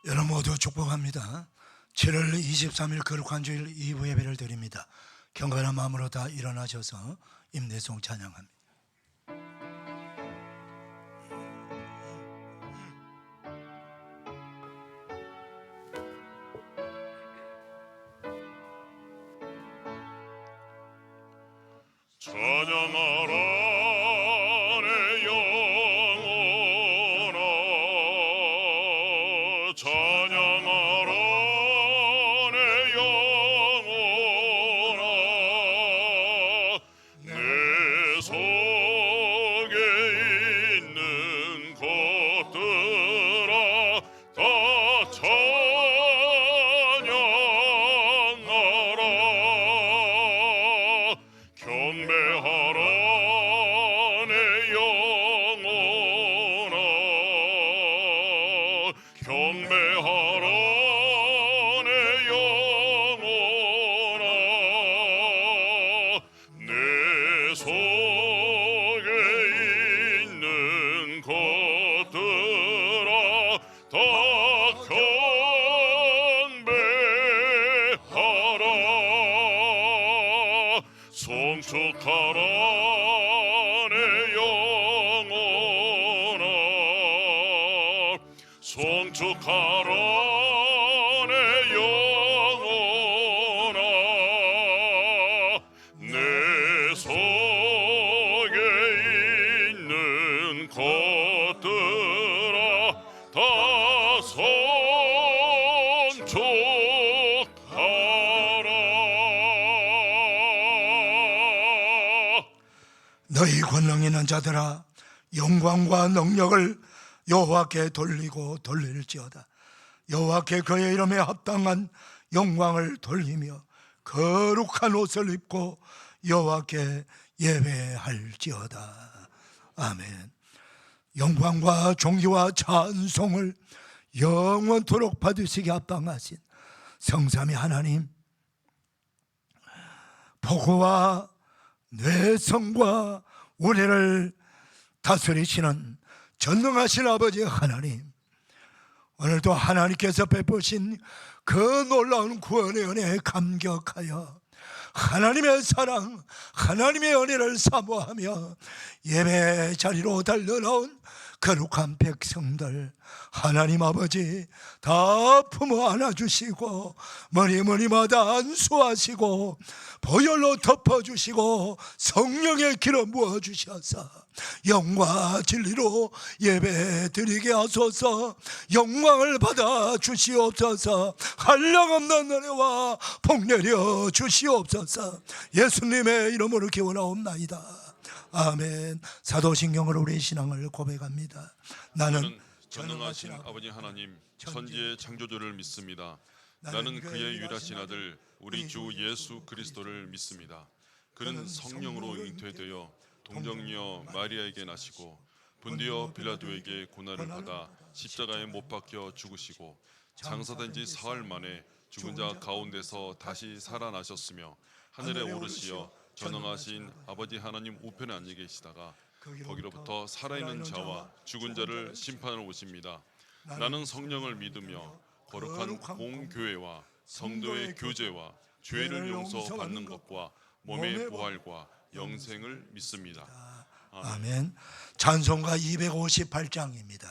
여러분 모두 축복합니다. 7월 23일 거룩한 주일 2부 예배를 드립니다. 경건한 마음으로 다 일어나셔서 임내송 찬양합니다. 찬양하라 내 영혼아, 찬양하라 내 영혼아. 내 속에 있는 것들아 다 찬양하라. 경배하라 내 영혼아, 경배하라 내 영혼아. 내 속에 있는 것들아 다 경배하라. 송축하라 내 영혼아, 송축하라 내 영혼아. 내 속에 있는 것들아 다 송축하라. 너희 권능 있는 자들아, 영광과 능력을 여호와께 돌리고 돌릴지어다. 여호와께 그의 이름에 합당한 영광을 돌리며 거룩한 옷을 입고 여호와께 예배할지어다. 아멘. 영광과 존귀와 찬송을 영원토록 받으시기 합당하신 성삼위 하나님, 보고와 뇌성과 우리를 다스리시는 전능하신 아버지 하나님, 오늘도 하나님께서 베푸신 그 놀라운 구원의 은혜에 감격하여 하나님의 사랑, 하나님의 은혜를 사모하며 예배 자리로 달려나온 거룩한 백성들, 하나님 아버지 다 품어 안아주시고 머리마다 안수하시고 보혈로 덮어주시고 성령의 기름 부어주셔서 영과 진리로 예배드리게 하소서. 영광을 받아 주시옵소서. 한량없는 은혜와 복내려 주시옵소서. 예수님의 이름으로 기원하옵나이다. 아멘. 사도신경으로 우리의 신앙을 고백합니다. 나는 전능하신 아버지 하나님, 천지의 창조주를 믿습니다. 나는 그의 유일하신 아들 우리 주 예수 그리스도를 믿습니다. 그는 성령으로 잉태되어 동정녀 마리아에게 나시고 본디오 빌라도에게 고난을 받아 십자가에 못 박혀 죽으시고 장사된 지 사흘 만에 죽은 자 가운데서 다시 살아나셨으며 하늘에 오르시어 전능하신 아버지 하나님 우편에 앉아 계시다가 거기로부터 살아있는 자와 죽은 자를 심판하러 오십니다. 나는 성령을 믿으며 거룩한 공교회와 성도의 교제와 죄를 용서받는 것과 몸의 부활과 영생을 믿습니다. 아멘. 찬송가 258장입니다.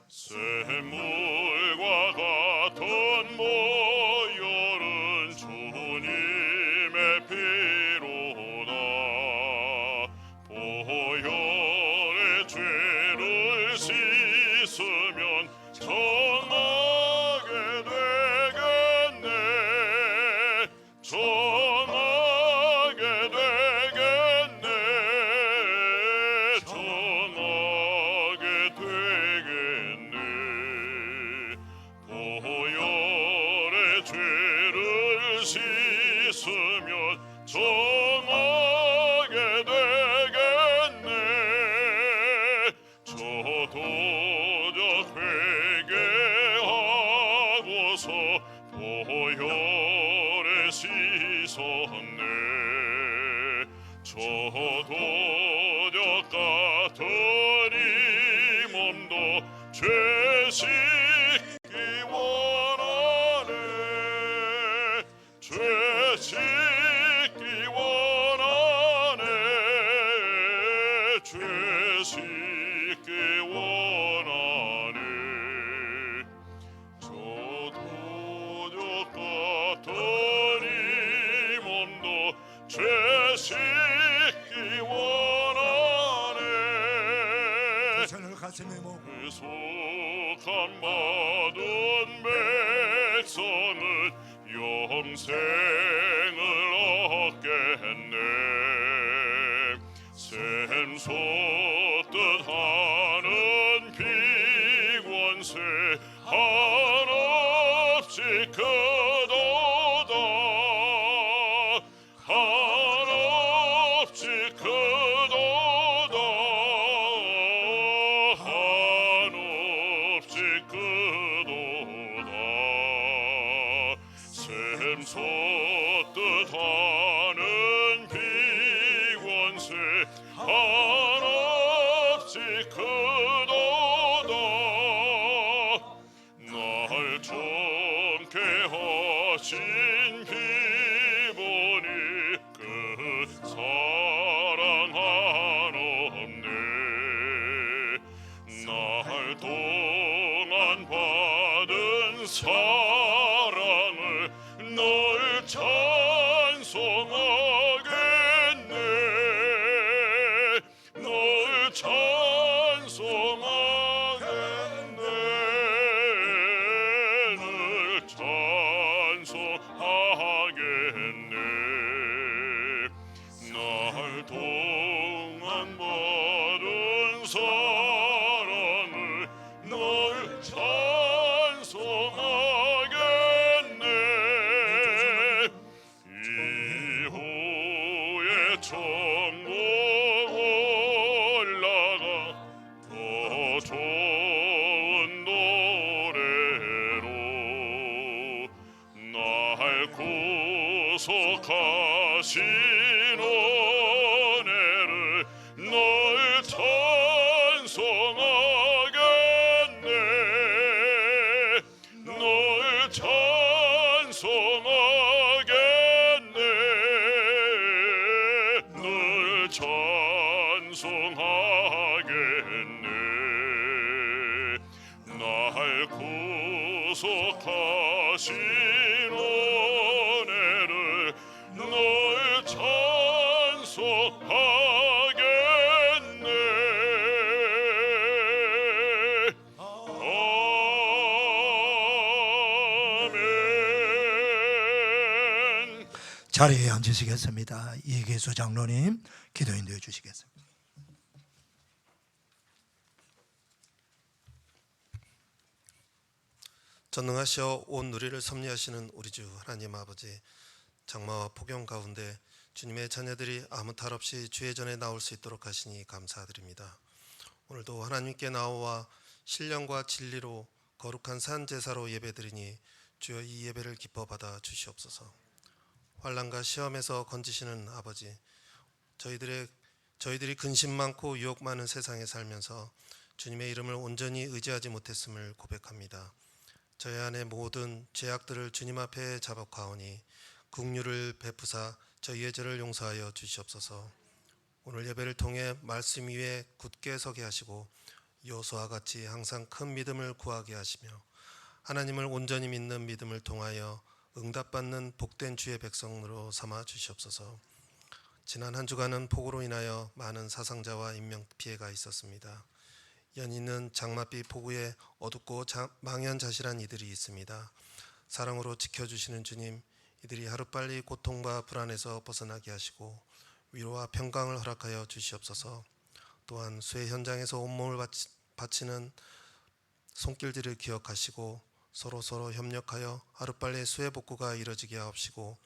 샘물과 같은 모여른 주님의 피로다. 보혈의 죄를 씻으면 전하게 되겠네. 전하게 되겠네. 전하게 되겠네. 보혈의 죄를 씻으면 전하게 되겠네. 저도 회개하고서 보혈의 씻 있었네. 저도적 같은 이 몸도 죄 씻기 원하네. 죄 씻기 원하네. 죄 씻기 원하네. 저도적 같은 이 몸도 죄 씻기 원하네. 손을 가슴에 모으고 속한 받은 백성은 영생을 얻겠네. 샘솟듯 하는 비권세 한없이 크도다. 한없이 크도다. 한없이 크도다. 샘솟듯 하는 비권세 한없이 크도다. 날 정케 하신 기본이 그 사랑 한없네. 날 동안 받은 사랑을 널 찬송하겠네. 널 찬송하겠네. 널 찬송하겠네. 날 동안 받은 사랑을 널 찬송하겠네. 이후에 천국 올라가 더 좋은 노래로 날 구속하신 은혜를 널 찬송하겠네. 널 찬송하겠네. 널 찬송하겠네. 날 구속하신 은혜를 널 찬송하겠네. 아멘. 자리에 앉으시겠습니다. 이계수 장로님 기도 인도해 주시겠습니다. 전능하시어 온 누리를 섭리하시는 우리 주 하나님 아버지, 장마와 폭염 가운데 주님의 자녀들이 아무 탈 없이 주의 전에 나올 수 있도록 하시니 감사드립니다. 오늘도 하나님께 나와 신령과 진리로 거룩한 산 제사로 예배드리니 주여 이 예배를 기뻐 받아 주시옵소서. 환난과 시험에서 건지시는 아버지, 저희들이 근심 많고 유혹 많은 세상에 살면서 주님의 이름을 온전히 의지하지 못했음을 고백합니다. 저희 안의 모든 죄악들을 주님 앞에 자복하오니 긍휼을 베푸사 저희의 죄를 용서하여 주시옵소서. 오늘 예배를 통해 말씀 위에 굳게 서게 하시고 여호수아와 같이 항상 큰 믿음을 구하게 하시며 하나님을 온전히 믿는 믿음을 통하여 응답받는 복된 주의 백성으로 삼아 주시옵소서. 지난 한 주간은 폭우로 인하여 많은 사상자와 인명피해가 있었습니다. 연이는 장맛비 폭우에 어둡고 망연자실한 이들이 있습니다. 사랑으로 지켜주시는 주님, 이들이 하루빨리 고통과 불안에서 벗어나게 하시고 위로와 평강을 허락하여 주시옵소서. 또한 수해 현장에서 온몸을 바치는 손길들을 기억하시고 서로 협력하여 하루빨리 수해 복구가 이뤄지게 하옵시고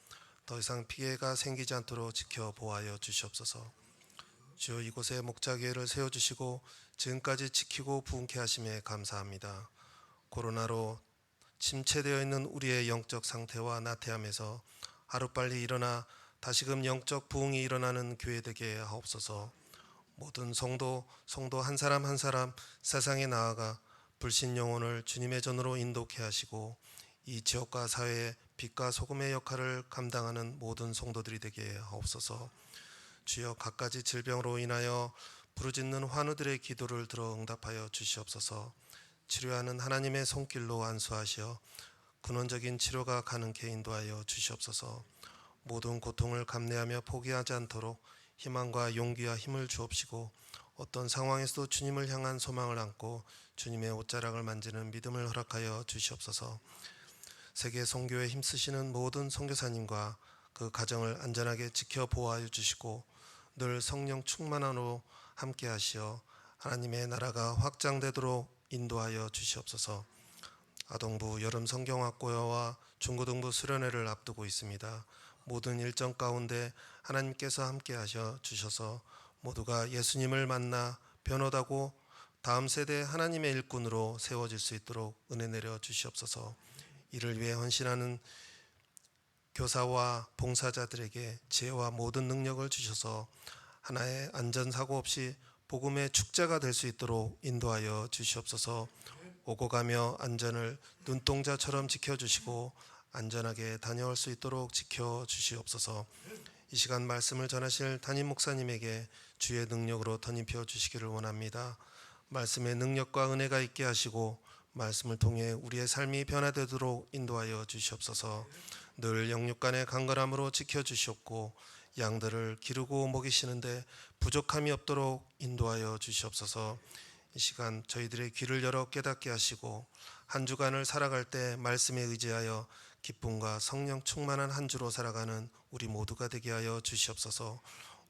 더 이상 피해가 생기지 않도록 지켜보아여 주시옵소서. 주여, 이곳에 목자교회를 세워주시고 지금까지 지키고 부흥케 하심에 감사합니다. 코로나로 침체되어 있는 우리의 영적 상태와 나태함에서 하루빨리 일어나 다시금 영적 부흥이 일어나는 교회 되게 하옵소서. 모든 성도 한 사람 한 사람 세상에 나아가 불신 영혼을 주님의 전으로 인도케 하시고 이 지역과 사회의 빛과 소금의 역할을 감당하는 모든 성도들이 되게 하옵소서. 주여, 갖가지 질병으로 인하여 부르짖는 환우들의 기도를 들어 응답하여 주시옵소서. 치료하는 하나님의 손길로 안수하시어 근원적인 치료가 가능케 인도하여 주시옵소서. 모든 고통을 감내하며 포기하지 않도록 희망과 용기와 힘을 주옵시고 어떤 상황에서도 주님을 향한 소망을 안고 주님의 옷자락을 만지는 믿음을 허락하여 주시옵소서. 세계 선교에 힘쓰시는 모든 선교사님과 그 가정을 안전하게 지켜 보호하여 주시고 늘 성령 충만함으로 함께 하시어 하나님의 나라가 확장되도록 인도하여 주시옵소서. 아동부 여름 성경학고여와 중고등부 수련회를 앞두고 있습니다. 모든 일정 가운데 하나님께서 함께 하셔 주셔서 모두가 예수님을 만나 변호하고 다음 세대 하나님의 일꾼으로 세워질 수 있도록 은혜 내려 주시옵소서. 이를 위해 헌신하는 교사와 봉사자들에게 지혜와 모든 능력을 주셔서 하나의 안전사고 없이 복음의 축제가 될 수 있도록 인도하여 주시옵소서. 오고 가며 안전을 눈동자처럼 지켜주시고 안전하게 다녀올 수 있도록 지켜주시옵소서. 이 시간 말씀을 전하실 담임 목사님에게 주의 능력으로 덧입혀 주시기를 원합니다. 말씀의 능력과 은혜가 있게 하시고 말씀을 통해 우리의 삶이 변화되도록 인도하여 주시옵소서. 늘 영육간의 강건함으로 지켜주시옵고 양들을 기르고 먹이시는데 부족함이 없도록 인도하여 주시옵소서. 이 시간 저희들의 귀를 열어 깨닫게 하시고 한 주간을 살아갈 때 말씀에 의지하여 기쁨과 성령 충만한 한 주로 살아가는 우리 모두가 되게 하여 주시옵소서.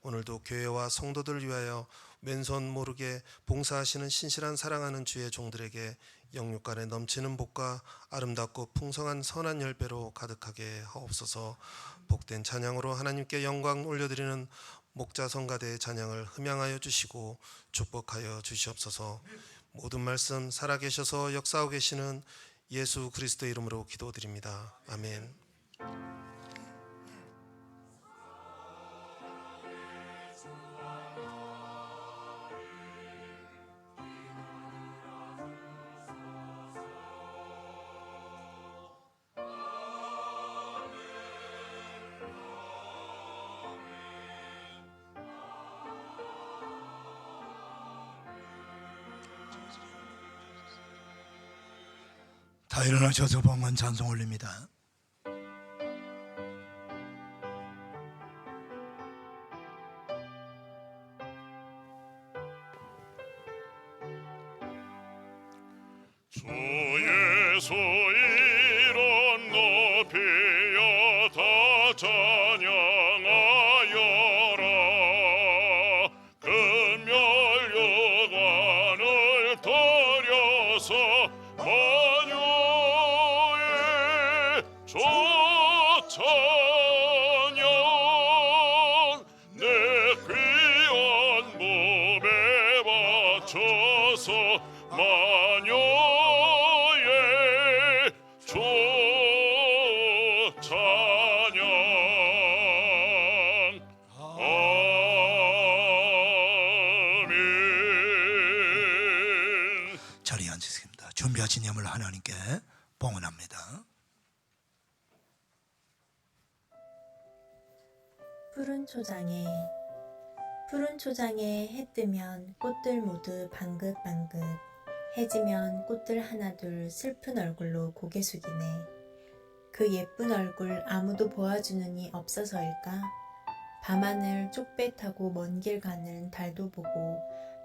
오늘도 교회와 성도들을 위하여 왼손 모르게 봉사하시는 신실한 사랑하는 주의 종들에게 영육간에 넘치는 복과 아름답고 풍성한 선한 열배로 가득하게 하옵소서. 복된 찬양으로 하나님께 영광 올려드리는 목자 성가대의 찬양을 흠양하여 주시고 축복하여 주시옵소서. 모든 말씀 살아계셔서 역사하고 계시는 예수 그리스도의 이름으로 기도드립니다. 아멘. 다 일어나셔서 봉헌 찬송 올립니다. 주 예수 이름 높이여 다 찬양하여라. 금멸유관을 들여서 만유의 조찬양 내 귀한 몸에 바쳐서 만유의 조찬양. 아멘. 자리에 앉으십니다. 준비하신 예물 하나님께 봉헌합니다. 푸른 초장에 해 뜨면 꽃들 모두 방긋방긋, 해지면 꽃들 하나둘 슬픈 얼굴로 고개 숙이네. 그 예쁜 얼굴 아무도 보아주는 이 없어서일까? 밤하늘 쪽배 타고 먼 길 가는 달도 보고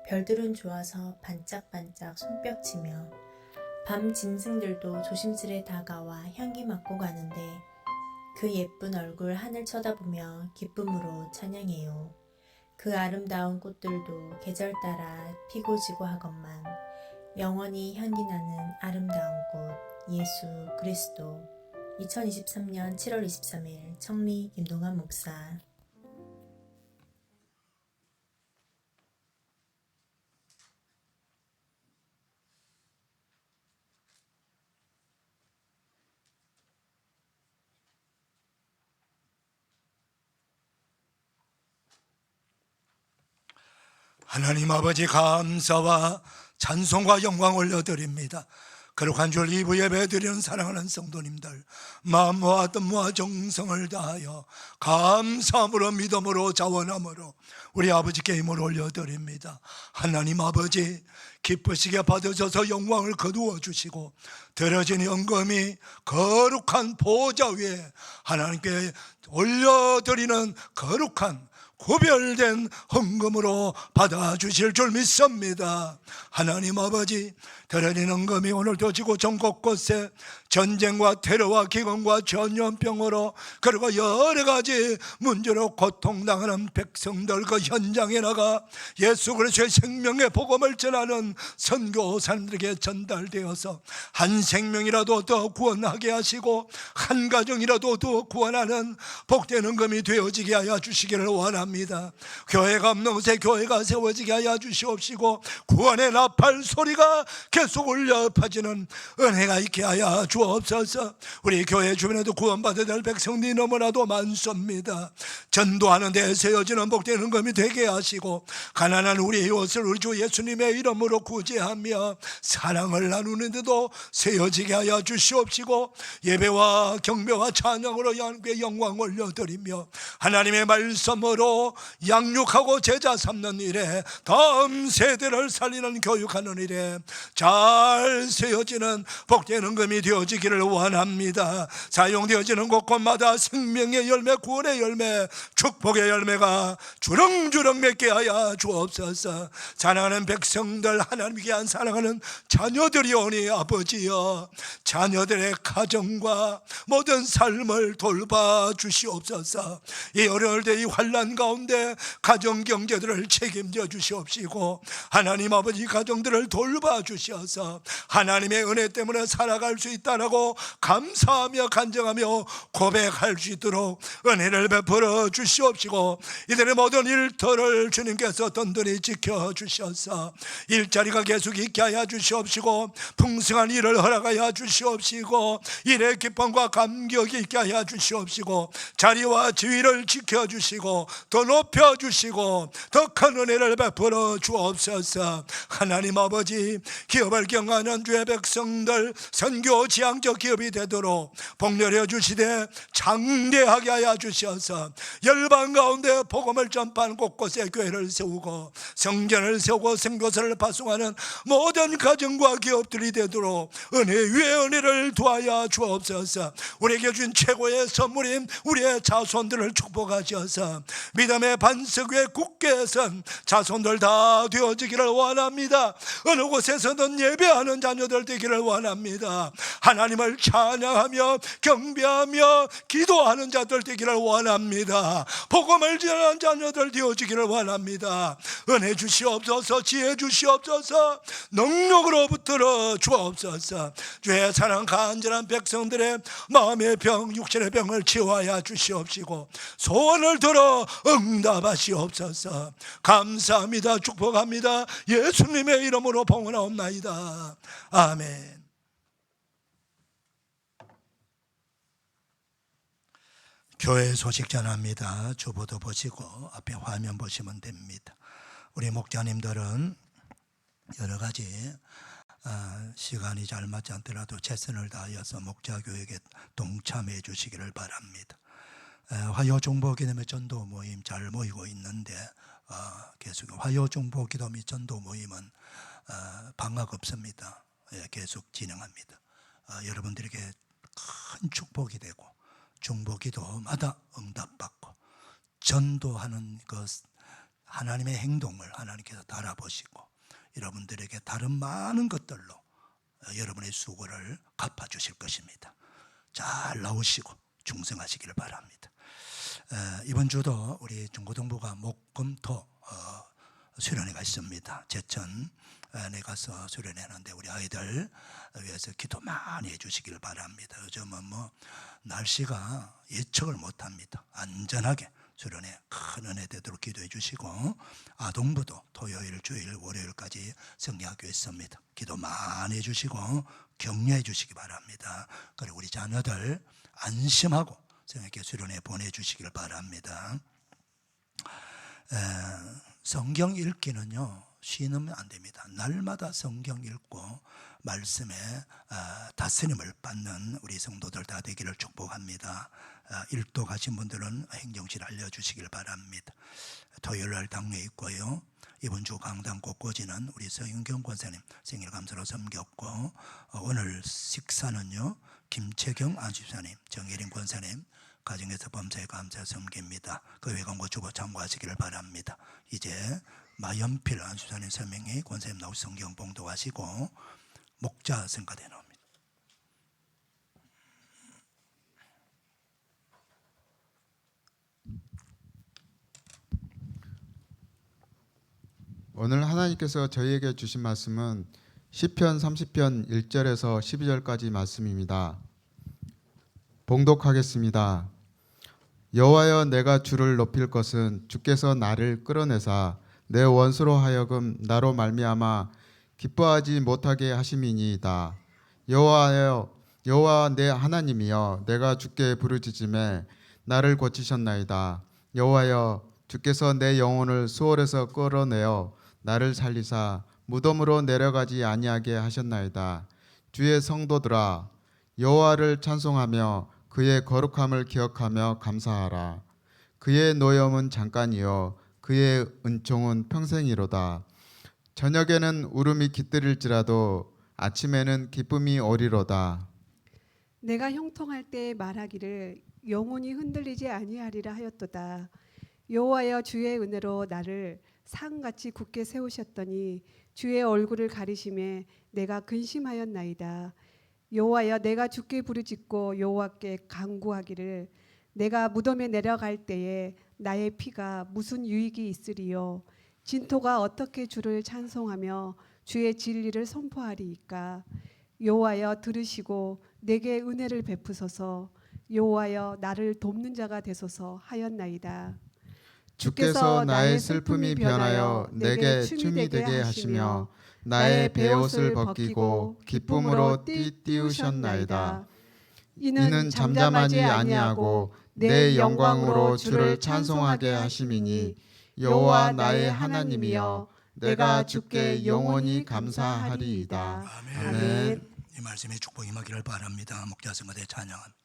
별들은 좋아서 반짝반짝 손뼉치며 밤 짐승들도 조심스레 다가와 향기 맡고 가는데 그 예쁜 얼굴 하늘 쳐다보며 기쁨으로 찬양해요. 그 아름다운 꽃들도 계절 따라 피고 지고 하건만 영원히 향기나는 아름다운 꽃 예수 그리스도. 2023년 7월 23일 청리 김동환 목사. 하나님 아버지 감사와 찬송과 영광 올려드립니다. 거룩한 주일 2부 예배 드리는 사랑하는 성도님들, 마음과 뜻과 정성을 다하여 감사함으로 믿음으로 자원함으로 우리 아버지께 힘을 올려드립니다. 하나님 아버지 기쁘시게 받으셔서 영광을 거두어 주시고 드려진 헌금이 거룩한 보좌 위에 하나님께 올려드리는 거룩한 구별된 헌금으로 받아주실 줄 믿습니다. 하나님 아버지, 드려진 헌금이 오늘도 지구 전 곳곳에 전쟁과 테러와 기근과 전염병으로 그리고 여러 가지 문제로 고통당하는 백성들 그 현장에 나가 예수 그리스도의 생명의 복음을 전하는 선교사님들에게 전달되어서 한 생명이라도 더 구원하게 하시고 한 가정이라도 더 구원하는 복된 헌금이 되어지게 하여 주시기를 원합니다. 교회가 없는 곳에 교회가 세워지게 하여 주시옵시고 구원의 나팔 소리가 계속 울려 퍼지는 은혜가 있게 하여 주옵소서. 우리 교회 주변에도 구원받아야 될 백성들이 너무나도 많습니다. 전도하는 데 세워지는 복된 헌금이 되게 하시고 가난한 우리 이웃을 우리 주 예수님의 이름으로 구제하며 사랑을 나누는데도 세워지게 하여 주시옵시고 예배와 경배와 찬양으로 하나님께 영광 올려드리며 하나님의 말씀으로 양육하고 제자 삼는 일에 다음 세대를 살리는 교육하는 일에 잘 세워지는 복된 헌금이 되어지기를 원합니다. 사용되어지는 곳곳마다 생명의 열매, 구원의 열매, 축복의 열매가 주렁주렁 맺게 하여 주옵소서. 사랑하는 백성들, 하나님께 한 사랑하는 자녀들이 오니 아버지여 자녀들의 가정과 모든 삶을 돌봐 주시옵소서. 이 어려울 때 이 환난 가운데 가정 경제들을 책임져 주시옵시고 하나님 아버지 가정들을 돌봐 주셔서 하나님의 은혜 때문에 살아갈 수 있다라고 감사하며 간증하며 고백할 수 있도록 은혜를 베풀어 주시옵시고 이들의 모든 일터를 주님께서 든든히 지켜 주셔서 일자리가 계속 있게 하여 주시옵시고 풍성한 일을 허락하여 주시옵시고 일의 기쁨과 감격이 있게 하여 주시옵시고 자리와 지위를 지켜 주시고 더 높여 주시고 더 큰 은혜를 베풀어 주옵소서. 하나님 아버지 기업을 경하는 주의 백성들 선교 지향적 기업이 되도록 복렬해 주시되 장대하게 하여 주셔서 열방 가운데 복음을 전파하는 곳곳에 교회를 세우고 성전을 세우고 선교사를 파송하는 모든 가정과 기업들이 되도록 은혜 위에 은혜를 더하여 주옵소서. 우리에게 준 최고의 선물인 우리의 자손들을 축복하셔서 믿음의 반석 위에 굳게 선 자손들 다 되어지기를 원합니다. 어느 곳에서든 예배하는 자녀들 되기를 원합니다. 하나님을 찬양하며 경배하며 기도하는 자들 되기를 원합니다. 복음을 전하는 자녀들 되어지기를 원합니다. 은혜 주시옵소서. 지혜 주시옵소서. 능력으로 붙들어 주옵소서. 주의 사랑 간절한 백성들의 마음의 병, 육신의 병을 치유하여 주시옵시고 소원을 들어 응답하시옵소서. 감사합니다. 축복합니다. 예수님의 이름으로 봉헌하옵나이다. 아멘. 교회 소식 전합니다. 주보도 보시고 앞에 화면 보시면 됩니다. 우리 목자님들은 여러 가지 시간이 잘 맞지 않더라도 최선을 다하여서 목자교육에 동참해 주시기를 바랍니다. 화요중보기도회 전도 모임 잘 모이고 있는데 계속 화요중보기도 및 전도 모임은 방학 없습니다. 계속 진행합니다. 여러분들에게 큰 축복이 되고 중보기도마다 응답받고 전도하는 그 하나님의 행동을 하나님께서 달아보시고 여러분들에게 다른 많은 것들로 여러분의 수고를 갚아주실 것입니다. 잘 나오시고 충성하시기를 바랍니다. 이번 주도 우리 중고등부가 목금토 수련회가 있습니다. 제천에 가서 수련회하는데 우리 아이들 위해서 기도 많이 해주시기를 바랍니다. 요즘은 날씨가 예측을 못합니다. 안전하게 수련회 큰 은혜 되도록 기도해 주시고 아동부도 토요일, 주일, 월요일까지 성리학교 있습니다. 기도 많이 해주시고 격려해 주시기 바랍니다. 그리고 우리 자녀들 안심하고 성령께 수련회 보내주시길 바랍니다. 성경 읽기는요, 쉬면 안 됩니다. 날마다 성경 읽고 말씀에 다스림을 받는 우리 성도들 다 되기를 축복합니다. 일도 가신 분들은 행정실 알려주시길 바랍니다. 토요일날 당회 있고요. 이번 주 강당 꽃꽂이는 우리 서윤경 권사님 생일 감사로 섬겼고, 오늘 식사는요 김채경 안집사님, 정혜린 권사님 가정에서 범사에 감사 섬깁니다. 그 외광고 주보 참고하시기를 바랍니다. 이제 마연필 안집사님 서명이 권사님 나오시 성경 봉독하시고 목자 성가대 나옵니다. 오늘 하나님께서 저희에게 주신 말씀은 시편 30편 1절에서 12절까지 말씀입니다. 봉독하겠습니다. 여호와여, 내가 주를 높일 것은 주께서 나를 끌어내사 내 원수로 하여금 나로 말미암아 기뻐하지 못하게 하심이니이다. 여호와여, 여호와 내 하나님이여, 내가 주께 부르짖음에 나를 고치셨나이다. 여호와여, 주께서 내 영혼을 수월에서 끌어내어 나를 살리사 무덤으로 내려가지 아니하게 하셨나이다. 주의 성도들아, 여호와를 찬송하며 그의 거룩함을 기억하며 감사하라. 그의 노염은 잠깐이요 그의 은총은 평생이로다. 저녁에는 울음이 깃들일지라도 아침에는 기쁨이 오리로다. 내가 형통할 때 말하기를 영혼이 흔들리지 아니하리라 하였도다. 여호와여, 주의 은혜로 나를 상같이 굳게 세우셨더니 주의 얼굴을 가리심에 내가 근심하였나이다. 여호와여, 내가 주께 부르짖고 여호와께 간구하기를 내가 무덤에 내려갈 때에 나의 피가 무슨 유익이 있으리요. 진토가 어떻게 주를 찬송하며 주의 진리를 선포하리이까. 여호와여, 들으시고 내게 은혜를 베푸소서. 여호와여, 나를 돕는 자가 되소서 하였나이다. 주께서 나의 슬픔이 변하여 내게 춤이 되게 하시며 나의 베옷을 벗기고 기쁨으로 띠띠우셨나이다. 이는 잠잠하지 아니하고 내 영광으로 주를 찬송하게 하심이니 여호와 나의 하나님이여, 내가 주께 영원히 감사하리이다. 아멘. 이 말씀에 축복 임하기를 바랍니다. 목자 성가대 찬양합니다.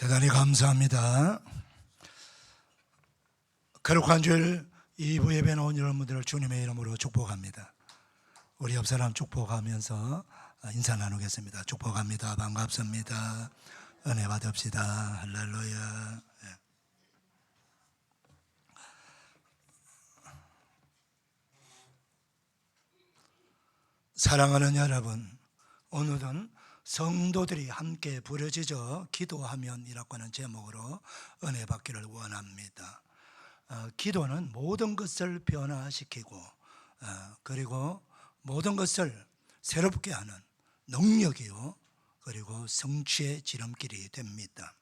대단히 감사합니다. 거룩한 주일 2부 예배 나온 여러분들을 주님의 이름으로 축복합니다. 우리 옆 사람 축복하면서 인사 나누겠습니다. 축복합니다. 반갑습니다. 은혜 받읍시다. 할렐루야. 예. 사랑하는 여러분, 오늘은 성도들이 함께 부르짖어 기도하면이라고 하는 제목으로 은혜 받기를 원합니다. 기도는 모든 것을 변화시키고 그리고 모든 것을 새롭게 하는 능력이요, 그리고 성취의 지름길이 됩니다.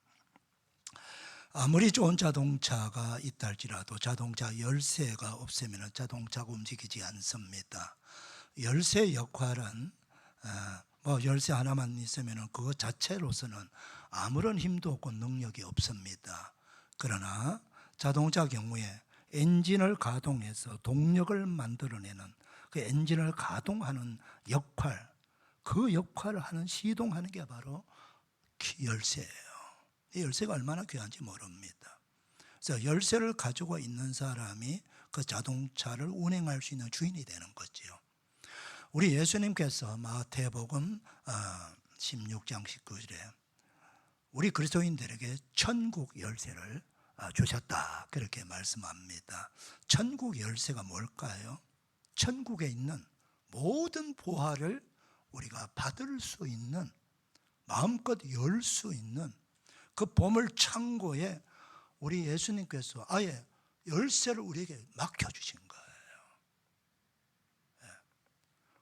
아무리 좋은 자동차가 있다 할지라도 자동차 열쇠가 없으면 자동차가 움직이지 않습니다. 열쇠 역할은 열쇠 하나만 있으면 그것 자체로서는 아무런 힘도 없고 능력이 없습니다. 그러나 자동차 경우에 엔진을 가동해서 동력을 만들어내는 그 엔진을 가동하는 역할, 그 역할을 하는, 시동하는 게 바로 열쇠예요. 이 열쇠가 얼마나 귀한지 모릅니다. 그래서 열쇠를 가지고 있는 사람이 그 자동차를 운행할 수 있는 주인이 되는 거지요. 우리 예수님께서 마태복음 16장 19절에 우리 그리스도인들에게 천국 열쇠를 주셨다, 그렇게 말씀합니다. 천국 열쇠가 뭘까요? 천국에 있는 모든 보화를 우리가 받을 수 있는, 마음껏 열 수 있는 그 보물 창고에 우리 예수님께서 아예 열쇠를 우리에게 맡겨주신 거예요.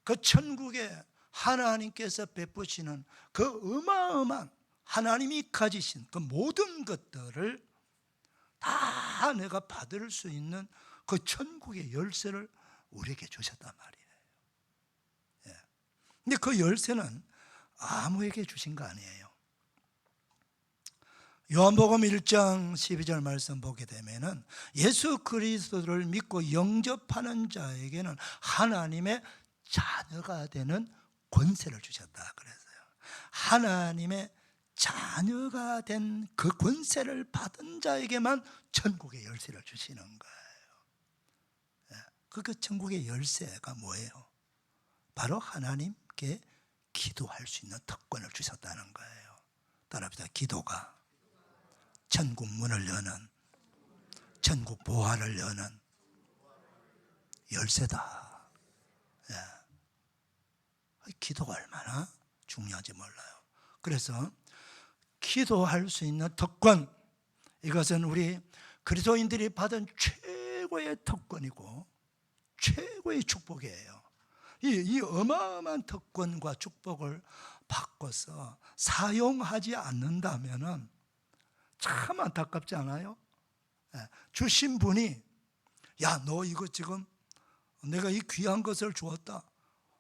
그 천국에 하나님께서 베푸시는 그 어마어마한, 하나님이 가지신 그 모든 것들을 다 내가 받을 수 있는 그 천국의 열쇠를 우리에게 주셨단 말이에요. 근데 그 열쇠는 아무에게 주신 거 아니에요. 요한복음 1장 12절 말씀 보게 되면은 예수 그리스도를 믿고 영접하는 자에게는 하나님의 자녀가 되는 권세를 주셨다 그랬어요. 하나님의 자녀가 된 그 권세를 받은 자에게만 천국의 열쇠를 주시는 거예요. 그 천국의 열쇠가 뭐예요? 바로 하나님께 기도할 수 있는 특권을 주셨다는 거예요. 따라합시다. 기도가 천국 문을 여는, 천국 보화를 여는 열쇠다. 기도가 얼마나 중요한지 몰라요. 그래서 기도할 수 있는 특권, 이것은 우리 그리스도인들이 받은 최고의 특권이고 최고의 축복이에요. 이 어마어마한 특권과 축복을 바꿔서 사용하지 않는다면 참 안타깝지 않아요? 주신 분이 야, 너 이거 지금 내가 이 귀한 것을 주었다,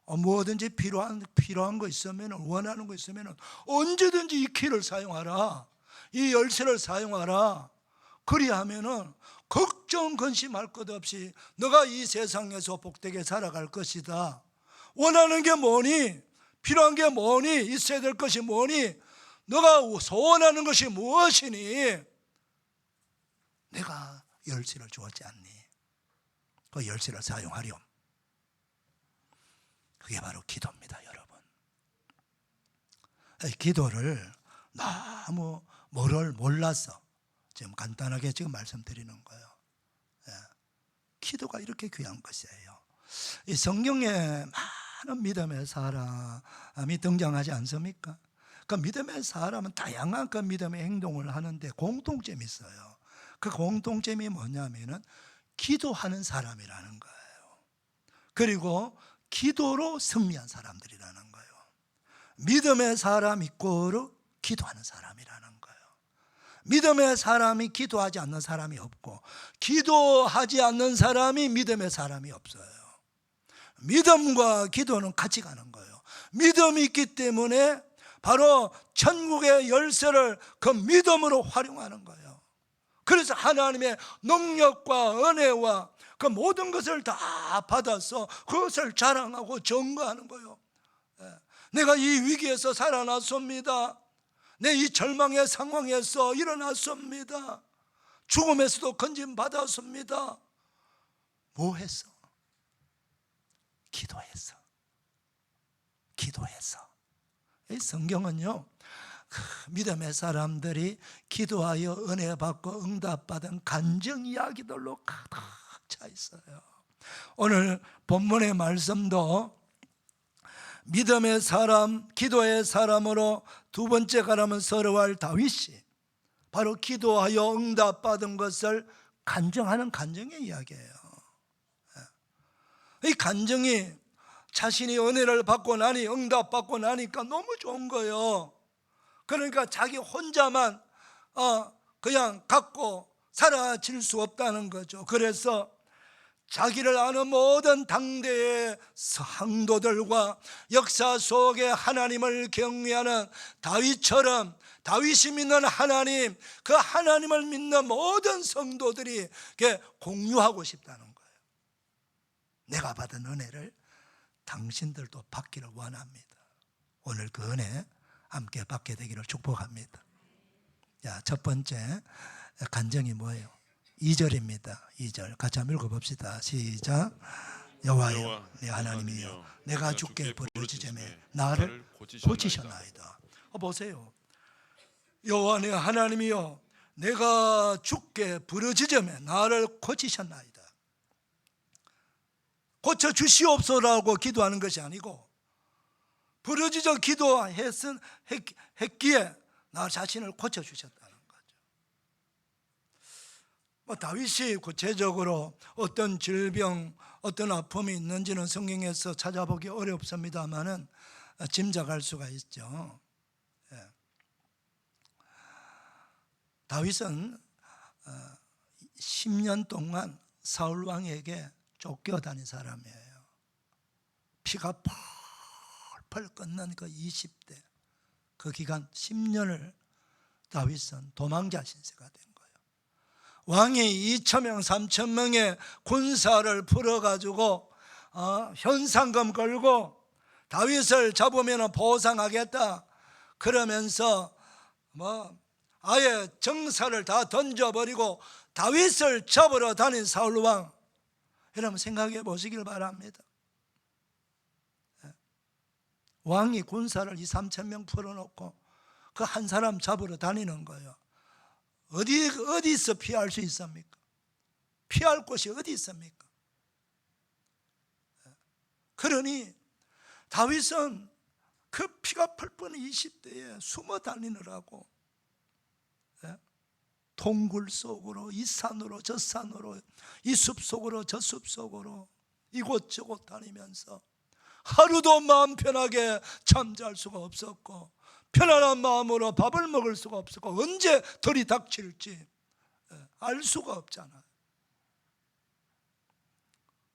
뭐든지 필요한 거 있으면, 원하는 거 있으면 언제든지 이 키를 사용하라, 이 열쇠를 사용하라. 그리하면은 걱정 근심할 것 없이 너가 이 세상에서 복되게 살아갈 것이다. 원하는 게 뭐니? 필요한 게 뭐니? 있어야 될 것이 뭐니? 너가 소원하는 것이 무엇이니? 내가 열쇠를 주었지 않니? 그 열쇠를 사용하렴. 그게 바로 기도입니다, 여러분. 기도를 너무 뭐를 몰라서 지금 간단하게 지금 말씀드리는 거예요. 기도가 이렇게 귀한 것이에요. 이 성경에 많은 믿음의 사람이 등장하지 않습니까? 그 믿음의 사람은 다양한 그 믿음의 행동을 하는데 공통점이 있어요. 그 공통점이 뭐냐면은 기도하는 사람이라는 거예요. 그리고 기도로 승리한 사람들이라는 거예요. 믿음의 사람 이꼬르 기도하는 사람이라는 거예요. 믿음의 사람이 기도하지 않는 사람이 없고, 기도하지 않는 사람이 믿음의 사람이 없어요. 믿음과 기도는 같이 가는 거예요. 믿음이 있기 때문에 바로 천국의 열쇠를 그 믿음으로 활용하는 거예요. 그래서 하나님의 능력과 은혜와 그 모든 것을 다 받아서 그것을 자랑하고 증거하는 거예요. 내가 이 위기에서 살아났습니다. 내 이 절망의 상황에서 일어났습니다. 죽음에서도 건짐받았습니다. 뭐 했어? 기도했어. 이 성경은요, 믿음의 사람들이 기도하여 은혜 받고 응답받은 간증 이야기들로 가득 차 있어요. 오늘 본문의 말씀도 믿음의 사람, 기도의 사람으로 두 번째 가라면 서러워할 다윗이 바로 기도하여 응답받은 것을 간증하는 간증의 이야기예요. 이 간증이 자신이 은혜를 받고 나니, 응답받고 나니까 너무 좋은 거예요. 그러니까 자기 혼자만 그냥 갖고 사라질 수 없다는 거죠. 그래서 자기를 아는 모든 당대의 성도들과 역사 속에 하나님을 경외하는 다윗처럼, 다윗이 믿는 하나님, 그 하나님을 믿는 모든 성도들이 공유하고 싶다는 거예요. 내가 받은 은혜를 당신들도 받기를 원합니다. 오늘 그 은혜 함께 받게 되기를 축복합니다. 자, 첫 번째 간증이 뭐예요? 2절입니다. 2절 같이 한번 읽어봅시다. 시작. 여호와여, 내 하나님이여, 내가 주께 부르짖음에 나를 고치셨나이다. 보세요. 여호와 내 하나님이여, 내가 주께 부르짖음에 나를 고치셨나이다. 고쳐주시옵소서라고 기도하는 것이 아니고, 부르짖어 기도했기에 나 자신을 고쳐주셨다는 거죠. 다윗이 구체적으로 어떤 질병, 어떤 아픔이 있는지는 성경에서 찾아보기 어렵습니다만은 짐작할 수가 있죠. 다윗은 10년 동안 사울 왕에게 쫓겨다닌 사람이에요. 피가 펄펄 끓는 그 20대, 그 기간 10년을 다윗은 도망자 신세가 된 거예요. 왕이 2,000명 3,000명의 군사를 풀어가지고 현상금 걸고 다윗을 잡으면 보상하겠다 그러면서 아예 정사를 다 던져버리고 다윗을 잡으러 다닌 사울왕, 여러분 생각해 보시길 바랍니다. 왕이 군사를 2,000~3,000명 풀어놓고 그 한 사람 잡으러 다니는 거예요. 어디서 피할 수 있습니까? 피할 곳이 어디 있습니까? 그러니 다윗은 그 피가 펄펄 20대에 숨어 다니느라고 동굴 속으로, 이 산으로 저 산으로, 이 숲속으로 저 숲속으로 이곳저곳 다니면서 하루도 마음 편하게 잠잘 수가 없었고, 편안한 마음으로 밥을 먹을 수가 없었고, 언제 들이닥칠지 알 수가 없잖아요.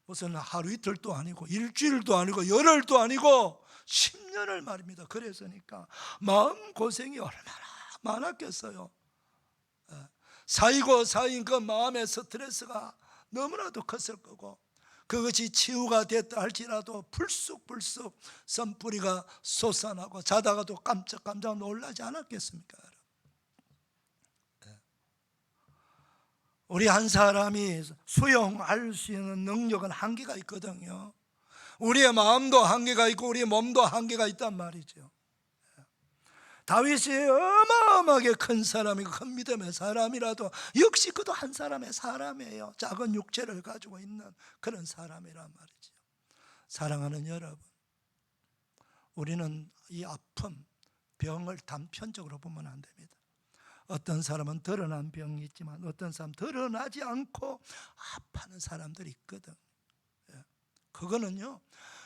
무슨 하루 이틀도 아니고 일주일도 아니고 열흘도 아니고 10년을 말입니다. 그랬으니까 마음고생이 얼마나 많았겠어요. 쌓이고 쌓인 그 마음의 스트레스가 너무나도 컸을 거고, 그것이 치유가 됐다 할지라도 불쑥불쑥 선뿌리가 솟아나고 자다가도 깜짝깜짝 놀라지 않았겠습니까? 우리 한 사람이 수용할 수 있는 능력은 한계가 있거든요. 우리의 마음도 한계가 있고 우리의 몸도 한계가 있단 말이죠. 다윗이 어마어마하게 큰 사람이고 큰 믿음의 사람이라도 역시 그도 한 사람의 사람이에요. 작은 육체를 가지고 있는 그런 사람이란 말이죠. 사랑하는 여러분, 우리는 이 아픔, 병을 단편적으로 보면 안 됩니다. 어떤 사람은 드러난 병이 있지만 어떤 사람은 드러나지 않고 아파하는 사람들이 있거든. 그거는요,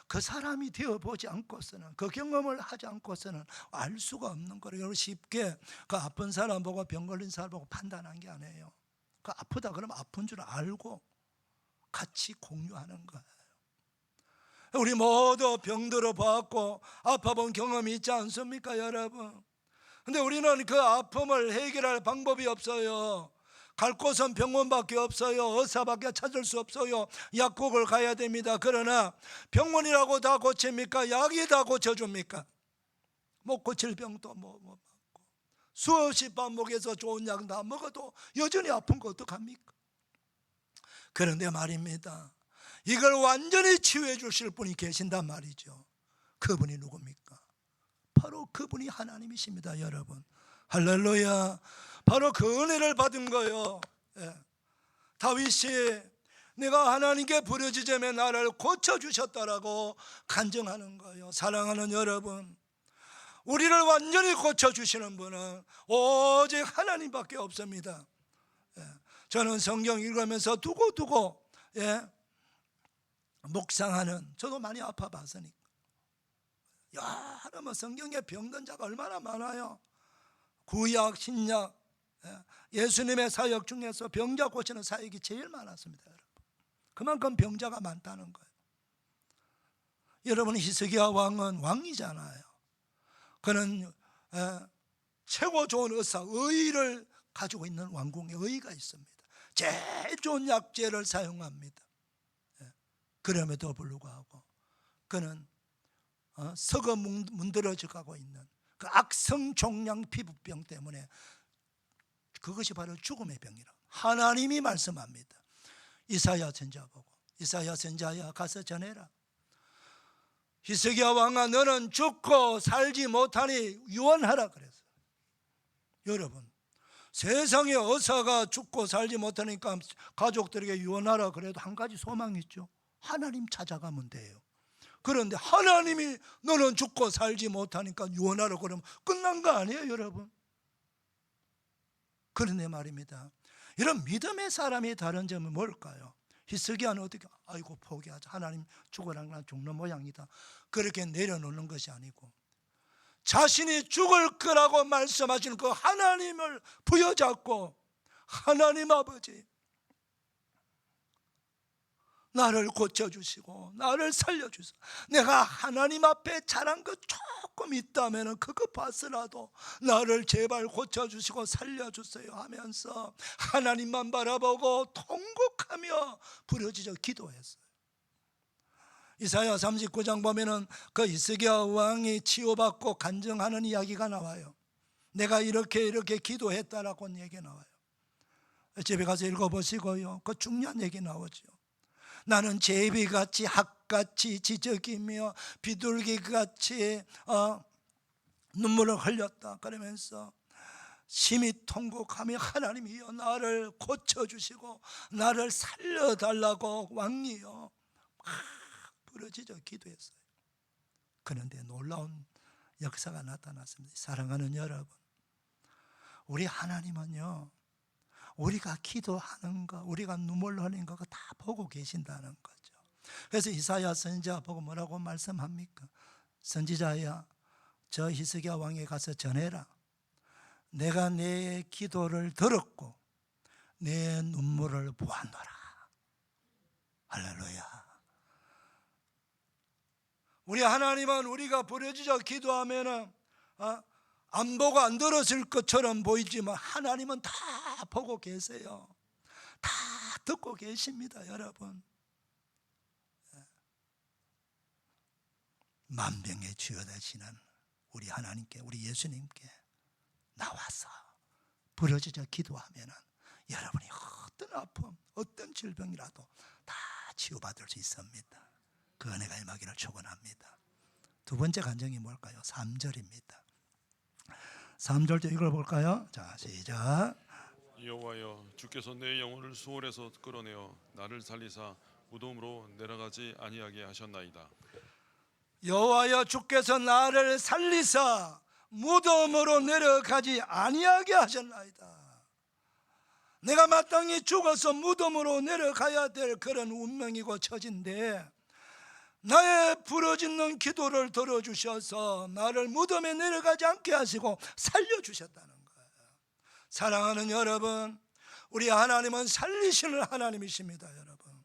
그 사람이 되어보지 않고서는, 그 경험을 하지 않고서는 알 수가 없는 거예요. 쉽게 그 아픈 사람 보고 병 걸린 사람 보고 판단한 게 아니에요. 그 아프다 그러면 아픈 줄 알고 같이 공유하는 거예요. 우리 모두 병들어 봤고 아파본 경험이 있지 않습니까, 여러분? 근데 우리는 그 아픔을 해결할 방법이 없어요. 갈 곳은 병원밖에 없어요. 의사밖에 찾을 수 없어요. 약국을 가야 됩니다. 그러나 병원이라고 다 고칩니까? 약이 다 고쳐줍니까? 못 고칠 병도 뭐 받고, 수없이 반복해서 좋은 약 다 먹어도 여전히 아픈 거 어떡합니까? 그런데 말입니다, 이걸 완전히 치유해 주실 분이 계신단 말이죠. 그분이 누굽니까? 바로 그분이 하나님이십니다. 여러분, 할렐루야. 바로 그 은혜를 받은 거요. 다윗이 내가 하나님께 부르짖으며 나를 고쳐주셨다라고 간증하는 거예요. 사랑하는 여러분, 우리를 완전히 고쳐주시는 분은 오직 하나님밖에 없습니다. 저는 성경 읽으면서 두고두고 묵상하는, 저도 많이 아파봤으니까, 여러 성경에 병든 자가 얼마나 많아요. 구약 신약 예수님의 사역 중에서 병자 고치는 사역이 제일 많았습니다. 여러분, 그만큼 병자가 많다는 거예요. 여러분, 히스기야 왕은 왕이잖아요. 그는 최고 좋은 의사, 의의를 가지고 있는 왕궁에 의의가 있습니다. 제일 좋은 약재를 사용합니다. 그럼에도 불구하고 그는 썩어 문드러져 가고 있는 그 악성 종양 피부병 때문에, 그것이 바로 죽음의 병이라 하나님이 말씀합니다. 이사야 선지자 보고, 이사야 선지자야 가서 전해라. 히스기야 왕아, 너는 죽고 살지 못하니 유언하라 그랬어요. 여러분, 세상에 의사가 죽고 살지 못하니까 가족들에게 유언하라 그래도 한 가지 소망이 있죠. 하나님 찾아가면 돼요. 그런데 하나님이 너는 죽고 살지 못하니까 유언하라 그러면 끝난 거 아니에요, 여러분? 그런데 말입니다, 이런 믿음의 사람이 다른 점은 뭘까요? 히스기야는 어떻게, 아이고 포기하자, 하나님 죽으라는 건 죽는 모양이다, 그렇게 내려놓는 것이 아니고 자신이 죽을 거라고 말씀하시는 그 하나님을 부여잡고, 하나님 아버지, 나를 고쳐주시고 나를 살려주시고, 내가 하나님 앞에 잘한 것 조금 있다면 그거 봐서라도 나를 제발 고쳐주시고 살려주세요 하면서 하나님만 바라보고 통곡하며 부르짖어 기도했어요. 이사야 39장 보면은 그 히스기야 왕이 치유받고 간증하는 이야기가 나와요. 내가 이렇게 기도했다라고 얘기 나와요. 집에 가서 읽어보시고요, 그 중요한 얘기 나오죠. 나는 제비같이 학같이 지적이며 비둘기같이 눈물을 흘렸다 그러면서 심히 통곡하며 하나님이여 나를 고쳐주시고 나를 살려달라고 왕이여 부르짖어 기도했어요. 그런데 놀라운 역사가 나타났습니다. 사랑하는 여러분, 우리 하나님은요, 우리가 기도하는 거, 우리가 눈물 흘리는 거 다 보고 계신다는 거죠. 그래서 이사야 선지자 보고 뭐라고 말씀합니까? 선지자야, 저 히스기야 왕에 가서 전해라. 내가 내 기도를 들었고 내 눈물을 보았노라. 할렐루야. 우리 하나님은 우리가 부르짖어 기도하면은 안 보고 안 들었을 것처럼 보이지만 하나님은 다 보고 계세요. 다 듣고 계십니다, 여러분. 만병의 주여 되시는 우리 하나님께, 우리 예수님께 나와서 부르짖어 기도하면은 여러분이 어떤 아픔, 어떤 질병이라도 다 치유받을 수 있습니다. 그 은혜가 임하기를 축원합니다. 두 번째 간증이 뭘까요? 3절입니다. 3절 좀 읽어볼까요? 자, 시작. 여호와여, 주께서 내 영혼을 수월에서 끌어내어 나를 살리사 무덤으로 내려가지 아니하게 하셨나이다. 여호와여, 주께서 나를 살리사 무덤으로 내려가지 아니하게 하셨나이다. 내가 마땅히 죽어서 무덤으로 내려가야 될 그런 운명이고 처진데 나의 부르짖는 기도를 들어주셔서 나를 무덤에 내려가지 않게 하시고 살려주셨다는 거예요. 사랑하는 여러분, 우리 하나님은 살리시는 하나님이십니다. 여러분,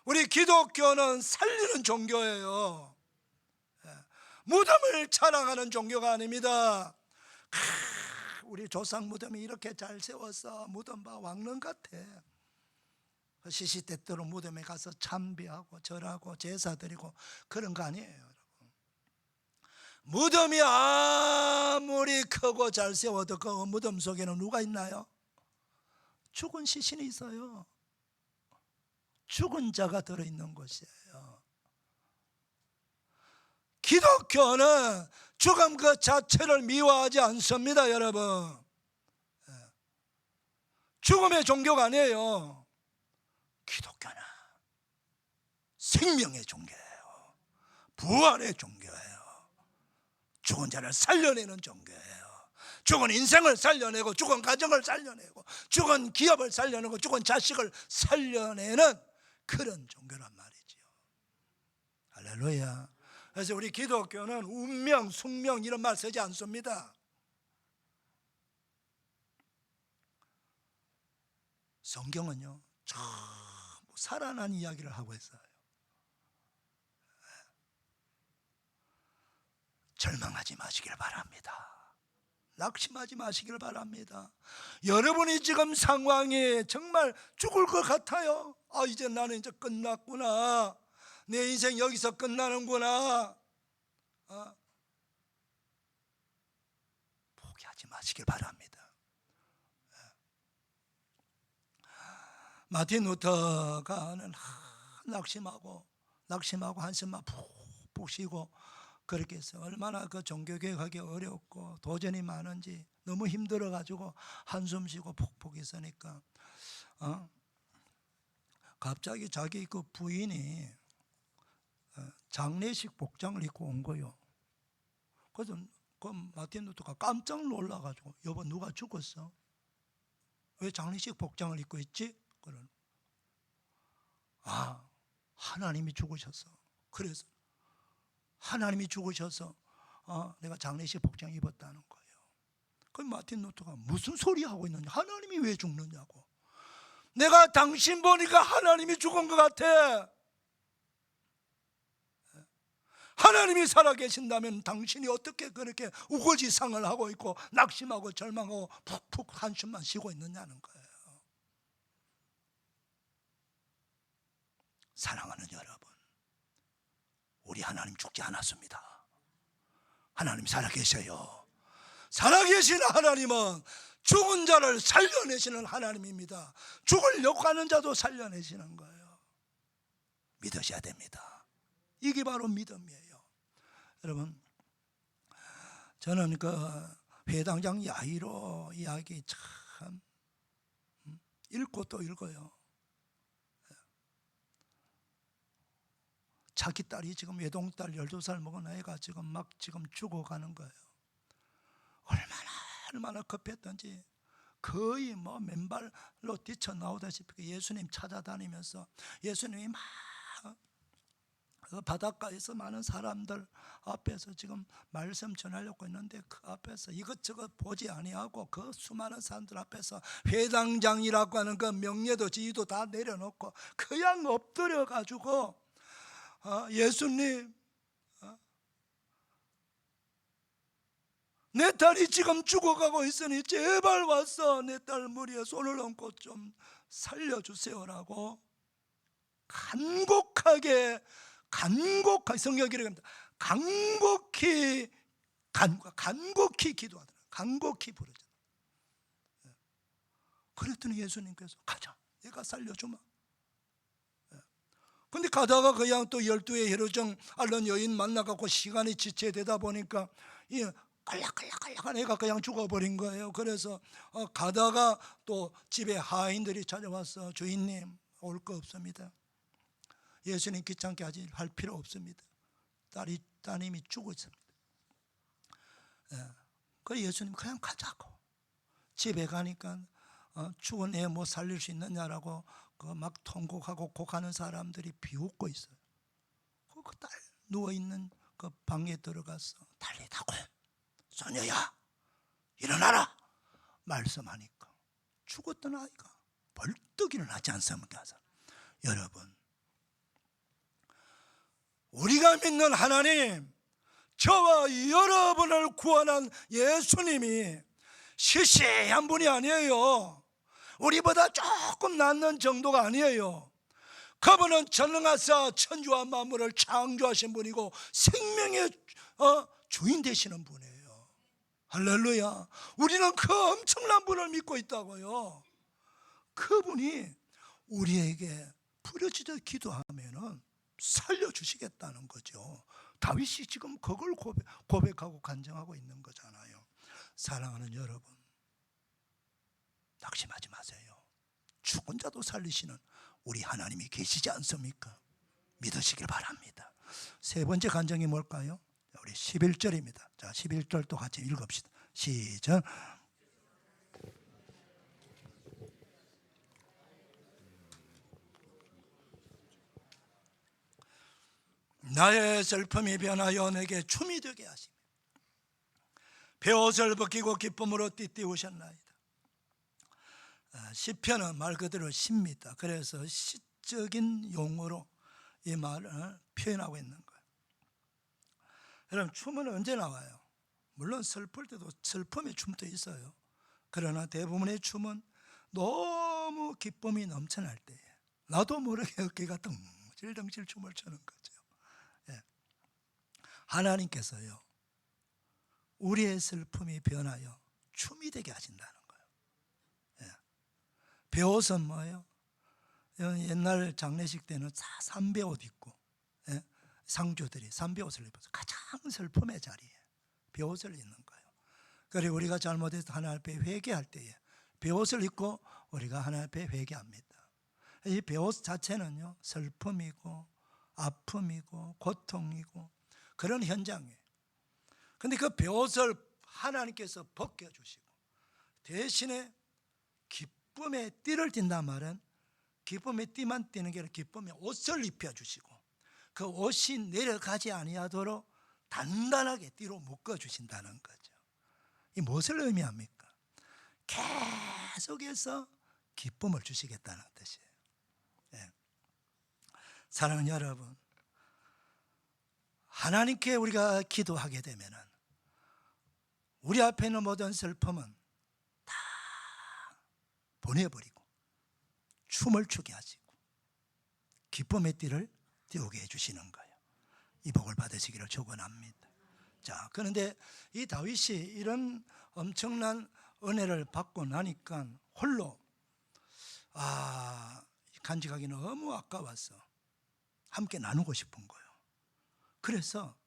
우리 기독교는 살리는 종교예요. 무덤을 자랑하는 종교가 아닙니다. 우리 조상 무덤이 이렇게 잘 세워서 무덤 봐 왕릉 같아. 시시때때로 무덤에 가서 참배하고 절하고 제사 드리고 그런 거 아니에요, 여러분. 무덤이 아무리 크고 잘 세워도 그 무덤 속에는 누가 있나요? 죽은 시신이 있어요. 죽은 자가 들어있는 곳이에요. 기독교는 죽음 그 자체를 미워하지 않습니다, 여러분. 죽음의 종교가 아니에요. 기독교는 생명의 종교예요. 부활의 종교예요. 죽은 자를 살려내는 종교예요. 죽은 인생을 살려내고, 죽은 가정을 살려내고, 죽은 기업을 살려내고, 죽은 자식을 살려내는 그런 종교란 말이죠. 할렐루야. 그래서 우리 기독교는 운명, 숙명 이런 말 쓰지 않습니다. 성경은요, 전부 살아난 이야기를 하고 있어요. 절망하지 마시길 바랍니다. 낙심하지 마시길 바랍니다. 여러분이 지금 상황이 정말 죽을 것 같아요. 아, 이제 나는 이제 끝났구나. 내 인생 여기서 끝나는구나. 포기하지 마시길 바랍니다. 마틴 루터가는 낙심하고 한숨만 푹푹 쉬고 그렇게 해서 얼마나 그 종교개혁하기 어렵고 도전이 많은지 너무 힘들어가지고 한숨 쉬고 푹푹 있으니까 갑자기 자기 그 부인이 장례식 복장을 입고 온 거예요. 그래서 그 마틴 루터가 깜짝 놀라가지고 여보 누가 죽었어? 왜 장례식 복장을 입고 있지? 그런 하나님이 죽으셨어. 그래서 하나님이 죽으셔서 내가 장례식 복장 입었다는 거예요. 그 마틴 루터가 무슨 소리 하고 있느냐? 하나님이 왜 죽느냐고. 내가 당신 보니까 하나님이 죽은 것 같아. 하나님이 살아계신다면 당신이 어떻게 그렇게 우거지상을 하고 있고 낙심하고 절망하고 푹푹 한숨만 쉬고 있느냐는 거예요. 사랑하는 여러분, 우리 하나님 죽지 않았습니다. 하나님 살아계셔요. 살아계신 하나님은 죽은 자를 살려내시는 하나님입니다. 죽으려고 하는 자도 살려내시는 거예요. 믿으셔야 됩니다. 이게 바로 믿음이에요. 여러분, 저는 그 회당장 야이로 이야기 참 읽고 또 읽어요. 자기 딸이 지금 외동딸 12살 먹은 애가 지금 막 죽어가는 거예요. 얼마나 급했던지 거의 뭐 맨발로 뛰쳐나오다시피 예수님 찾아다니면서 예수님이 막 바닷가에서 많은 사람들 앞에서 지금 말씀 전하려고 했는데 그 앞에서 이것저것 보지 아니하고 그 수많은 사람들 앞에서 회당장이라고 하는 그 명예도 지위도 다 내려놓고 그냥 엎드려 가지고 예수님, 내 딸이 지금 죽어가고 있으니 제발 와서 내 딸 머리에 손을 얹고 좀 살려주세요라고 간곡하게 성경이 이렇게 합니다. 간곡히 기도하더라. 간곡히 부르잖아. 그랬더니 예수님께서 가자, 얘가 살려주마. 근데 가다가 그냥 또 12의 헤로정 앓는 여인 만나갖고 시간이 지체되다 보니까 이 깔락깔락한 애가 그냥 죽어버린 거예요. 그래서 가다가 또 집에 하인들이 찾아와서 주인님 올 거 없습니다. 예수님 귀찮게 할 필요 없습니다. 따님이 죽었습니다. 그 예수님 그냥 가자고. 집에 가니까 죽은 애 뭐 살릴 수 있느냐라고 그 막 통곡하고 곡하는 사람들이 비웃고 있어요. 그 딸 누워있는 그 방에 들어가서 달리다고 소녀야 일어나라 말씀하니까 죽었던 아이가 벌떡 일어나지 않습니까? 여러분, 우리가 믿는 하나님, 저와 여러분을 구원한 예수님이 시시한 분이 아니에요. 우리보다 조금 낫는 정도가 아니에요. 그분은 전능하사 천지와 만물을 창조하신 분이고 생명의 주인 되시는 분이에요. 할렐루야. 우리는 그 엄청난 분을 믿고 있다고요. 그분이 우리에게 부르짖어 기도하면은 살려주시겠다는 거죠. 다윗이 지금 그걸 고백하고 간증하고 있는 거잖아요. 사랑하는 여러분, 낙심하지 마세요. 죽은 자도 살리시는 우리 하나님이 계시지 않습니까? 믿으시길 바랍니다. 세 번째 간증이 뭘까요? 우리 11절입니다. 자, 11절도 같이 읽읍시다. 시작. 나의 슬픔이 변하여 내게 춤이 되게 하시며 베옷을 벗기고 기쁨으로 띠띠우셨나이다. 시편은 말 그대로 시입니다. 그래서 시적인 용어로 이 말을 표현하고 있는 거예요. 여러분, 춤은 언제 나와요? 물론 슬플 때도 슬픔의 춤도 있어요. 그러나 대부분의 춤은 너무 기쁨이 넘쳐날 때에 나도 모르게 어깨가 덩실덩실 춤을 추는 거죠. 예. 하나님께서요, 우리의 슬픔이 변하여 춤이 되게 하신다는 거예요. 예. 베옷은 뭐예요? 옛날 장례식 때는 삼베옷 입고, 예? 상주들이 삼베옷을 입어서 가장 슬픔의 자리에 베옷을 입는 거예요. 그리고 우리가 잘못해서 하나님 앞에 회개할 때에 베옷을 입고 우리가 하나님 앞에 회개합니다. 이 베옷 자체는요, 슬픔이고 아픔이고 고통이고 그런 현장이에요. 근데 그 베옷을 하나님께서 벗겨주시고 대신에 기쁨의 띠를 띈단 말은 기쁨의 띠만 띠는 게 아니라 기쁨의 옷을 입혀주시고 그 옷이 내려가지 아니하도록 단단하게 띠로 묶어주신다는 거죠. 이 무엇을 의미합니까? 계속해서 기쁨을 주시겠다는 뜻이에요. 예. 사랑하는 여러분, 하나님께 우리가 기도하게 되면은 우리 앞에 있는 모든 슬픔은 다 보내버리고 춤을 추게 하시고 기쁨의 띠를 띄우게 해주시는 거예요. 이 복을 받으시기를 축원합니다. 자, 그런데 이 다윗이 이런 엄청난 은혜를 받고 나니까 홀로 간직하기 너무 아까워서 함께 나누고 싶은 거예요. 그래서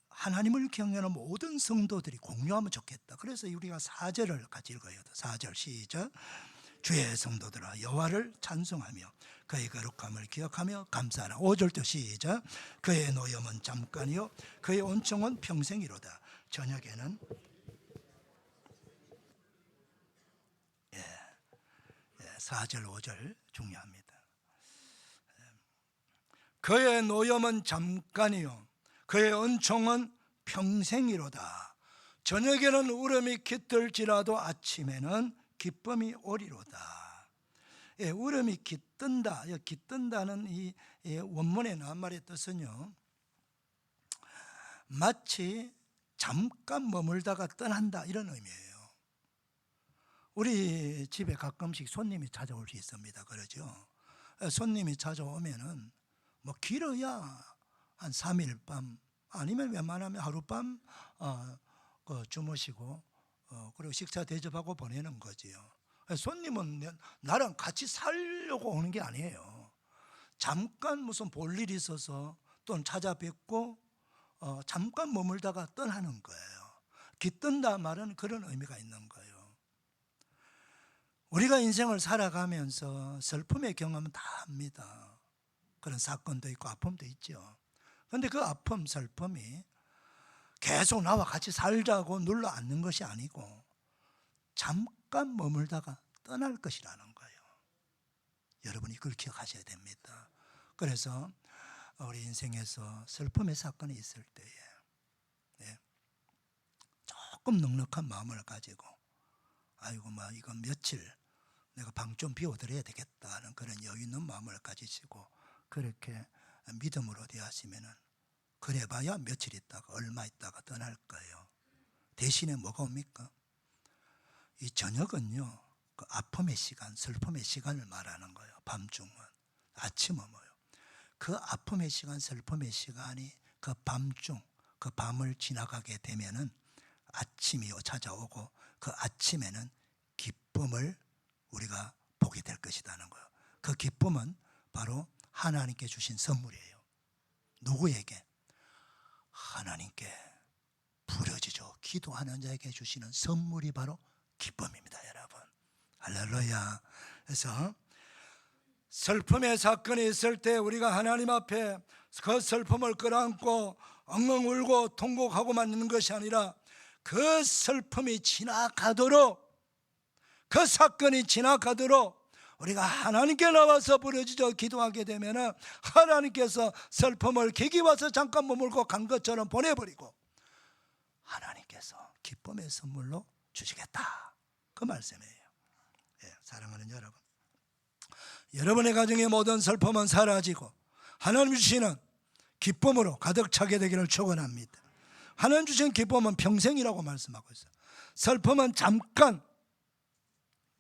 하나님을 경외하는 모든 성도들이 공유하면 좋겠다. 그래서 우리가 4절을 같이 읽어요. 4절 시작. 주의 성도들아 여호와를 찬송하며 그의 거룩함을 기억하며 감사하라. 5절도 시작. 그의 노염은 잠깐이요 그의 온청은 평생이로다. 저녁에는 4절 5절 중요합니다. 그의 노염은 잠깐이요 그의 은총은 평생이로다. 저녁에는 울음이 깃들지라도 아침에는 기쁨이 오리로다. 예, 울음이 깃든다. 깃든다는 이 원문의 낱말의 뜻은요, 마치 잠깐 머물다가 떠난다 이런 의미예요. 우리 집에 가끔씩 손님이 찾아올 수 있습니다. 그러죠. 손님이 찾아오면은 뭐 길어야 한 3일 밤 아니면 웬만하면 하룻밤 주무시고 그리고 식사 대접하고 보내는 거지요. 손님은 나랑 같이 살려고 오는 게 아니에요. 잠깐 무슨 볼 일이 있어서 또는 찾아뵙고 잠깐 머물다가 떠나는 거예요. 깃든다 말은 그런 의미가 있는 거예요. 우리가 인생을 살아가면서 슬픔의 경험은 다 합니다. 그런 사건도 있고 아픔도 있죠. 그런데 그 아픔, 슬픔이 계속 나와 같이 살자고 눌러 앉는 것이 아니고 잠깐 머물다가 떠날 것이라는 거예요. 여러분이 그걸 기억하셔야 됩니다. 그래서 우리 인생에서 슬픔의 사건이 있을 때에 조금 넉넉한 마음을 가지고 아이고 이건 며칠 내가 방 좀 비워드려야 되겠다는 그런 여유 있는 마음을 가지시고 그렇게 믿음으로 대하시면은 그래봐야 며칠 있다가 얼마 있다가 떠날 거예요. 대신에 뭐가 옵니까? 이 저녁은요, 그 아픔의 시간, 슬픔의 시간을 말하는 거예요. 밤중은. 아침은 뭐예요? 그 아픔의 시간, 슬픔의 시간이 그 밤중, 그 그 밤을 지나가게 되면은 아침이 찾아오고 그 아침에는 기쁨을 우리가 보게 될 것이라는 거예요. 그 기쁨은 바로 하나님께 주신 선물이에요. 누구에게? 하나님께 부르짖어 기도하는 자에게 주시는 선물이 바로 기쁨입니다, 여러분. 할렐루야. 그래서 슬픔의 사건이 있을 때 우리가 하나님 앞에 그 슬픔을 끌어안고 엉엉 울고 통곡하고만 있는 것이 아니라 그 슬픔이 지나가도록, 그 사건이 지나가도록 우리가 하나님께 나와서 부르짖어 기도하게 되면 하나님께서 슬픔을 기기 와서 잠깐 머물고 간 것처럼 보내버리고 하나님께서 기쁨의 선물로 주시겠다, 그 말씀이에요. 예, 사랑하는 여러분, 여러분의 가정의 모든 슬픔은 사라지고 하나님 주시는 기쁨으로 가득 차게 되기를 축원합니다. 하나님 주신 기쁨은 평생이라고 말씀하고 있어요. 슬픔은 잠깐,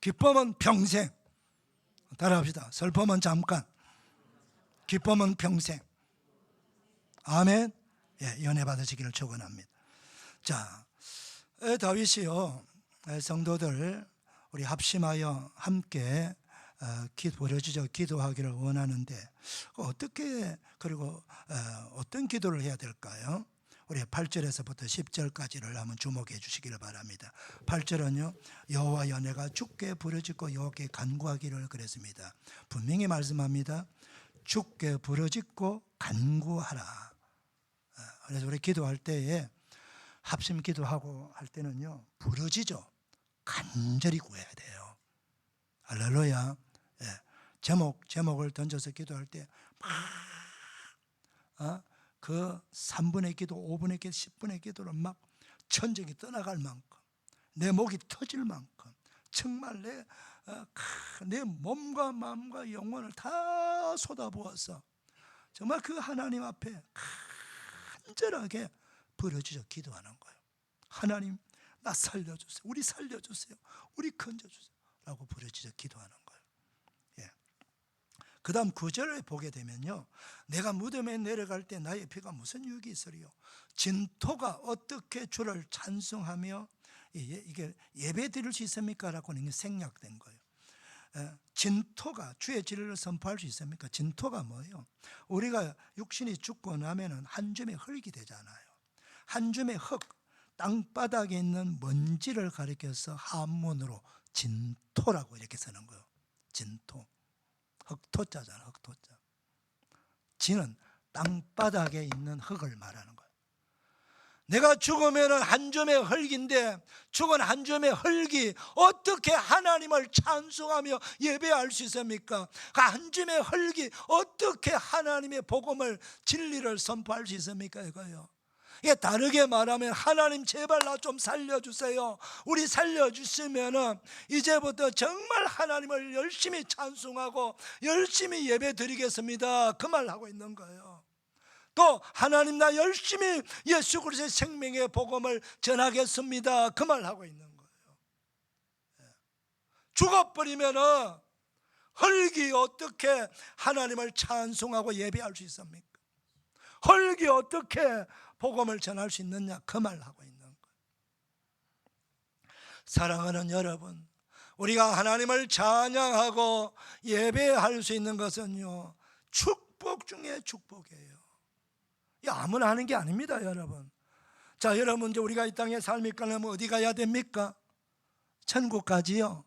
기쁨은 평생. 따라합시다. 슬픔은 잠깐, 기쁨은 평생. 아멘. 예, 연애 받으시기를 축원합니다. 자, 다윗이요, 성도들 우리 합심하여 함께 부르짖어 기도하기를 원하는데 어떻게, 그리고 어떤 기도를 해야 될까요? 우리 8절에서부터 10절까지를 한번 주목해 주시기를 바랍니다. 8절은요, 여호와여 내가 주께 부르짖고 여호와께 간구하기를 그랬습니다. 분명히 말씀합니다. 주께 부르짖고 간구하라. 그래서 우리 기도할 때에 합심 기도하고 할 때는요, 부르짖어 간절히 구해야 돼요. 할렐루야. 예. 제목을 던져서 기도할 때 막 그 3분의 기도, 5분의 기도, 10분의 기도를 막 천정이 떠나갈 만큼, 내 목이 터질 만큼 정말 내 몸과 마음과 영혼을 다 쏟아부어서 정말 그 하나님 앞에 간절하게 부르짖어 기도하는 거예요. 하나님, 나 살려주세요. 우리 살려주세요. 우리 건져주세요. 라고 부르짖어 기도하는 거예요. 예. 그 다음 9절을 보게 되면요, 내가 무덤에 내려갈 때 나의 피가 무슨 유익이 있으리요? 진토가 어떻게 주를 찬송하며 이게 예배 드릴 수 있습니까? 라고 하는 게 생략된 거예요. 진토가 주의 진리를 선포할 수 있습니까? 진토가 뭐예요? 우리가 육신이 죽고 나면은 한 줌의 흙이 되잖아요. 한 줌의 흙, 땅바닥에 있는 먼지를 가리켜서 한문으로 진토라고 이렇게 쓰는 거예요. 진토. 흙토자잖아, 흙토자. 진은 땅바닥에 있는 흙을 말하는 거예요. 내가 죽으면 한 줌의 흙인데 죽은 한 줌의 흙이 어떻게 하나님을 찬송하며 예배할 수 있습니까? 그 한 줌의 흙이 어떻게 하나님의 복음을, 진리를 선포할 수 있습니까? 이거요. 이게 다르게 말하면 하나님 제발 나 좀 살려주세요. 우리 살려주시면은 이제부터 정말 하나님을 열심히 찬송하고 열심히 예배 드리겠습니다. 그 말 하고 있는 거예요. 또 하나님 나 열심히 예수 그리스도의 생명의 복음을 전하겠습니다. 그 말 하고 있는 거예요. 죽어버리면은 흙이 어떻게 하나님을 찬송하고 예배할 수 있습니까? 흙이 어떻게 복음을 전할 수 있느냐, 그 말 하고 있는 거예요. 사랑하는 여러분, 우리가 하나님을 찬양하고 예배할 수 있는 것은요, 축복 중에 축복이에요. 아무나 하는 게 아닙니다, 여러분. 자, 여러분, 이제 우리가 이 땅에 삶이 가려면 어디 가야 됩니까? 천국 가지요.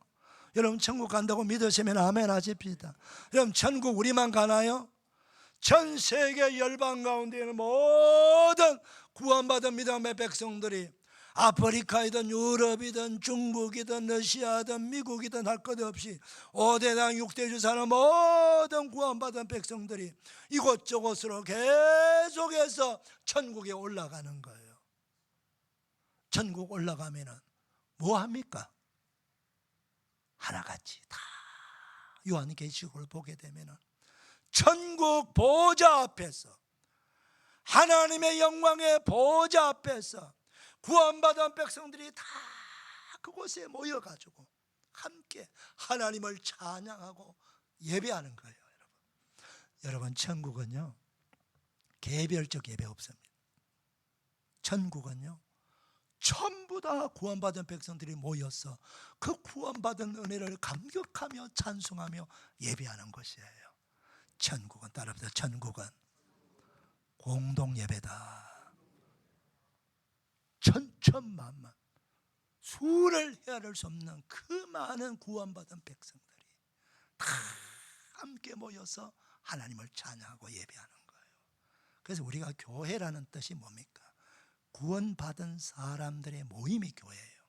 여러분, 천국 간다고 믿으시면 아멘 하십시다. 여러분, 천국 우리만 가나요? 전 세계 열방 가운데 있는 모든 구원받은 믿음의 백성들이 아프리카이든 유럽이든 중국이든 러시아든 미국이든 할 것 없이 5대당 6대주 사는 모든 구원받은 백성들이 이곳저곳으로 계속해서 천국에 올라가는 거예요. 천국 올라가면 뭐 합니까? 하나같이 다 요한계시록을 보게 되면 천국 보좌 앞에서, 하나님의 영광의 보좌 앞에서 구원받은 백성들이 다 그곳에 모여가지고 함께 하나님을 찬양하고 예배하는 거예요. 여러분, 천국은요 개별적 예배 없습니다. 천국은요 전부 다 구원받은 백성들이 모여서 그 구원받은 은혜를 감격하며 찬송하며 예배하는 것이에요. 천국은, 따라합니다. 천국은 공동 예배다. 천천만만 수를 헤아릴 수 없는 그 많은 구원받은 백성들이 다 함께 모여서 하나님을 찬양하고 예배하는 거예요. 그래서 우리가 교회라는 뜻이 뭡니까? 구원받은 사람들의 모임이 교회예요.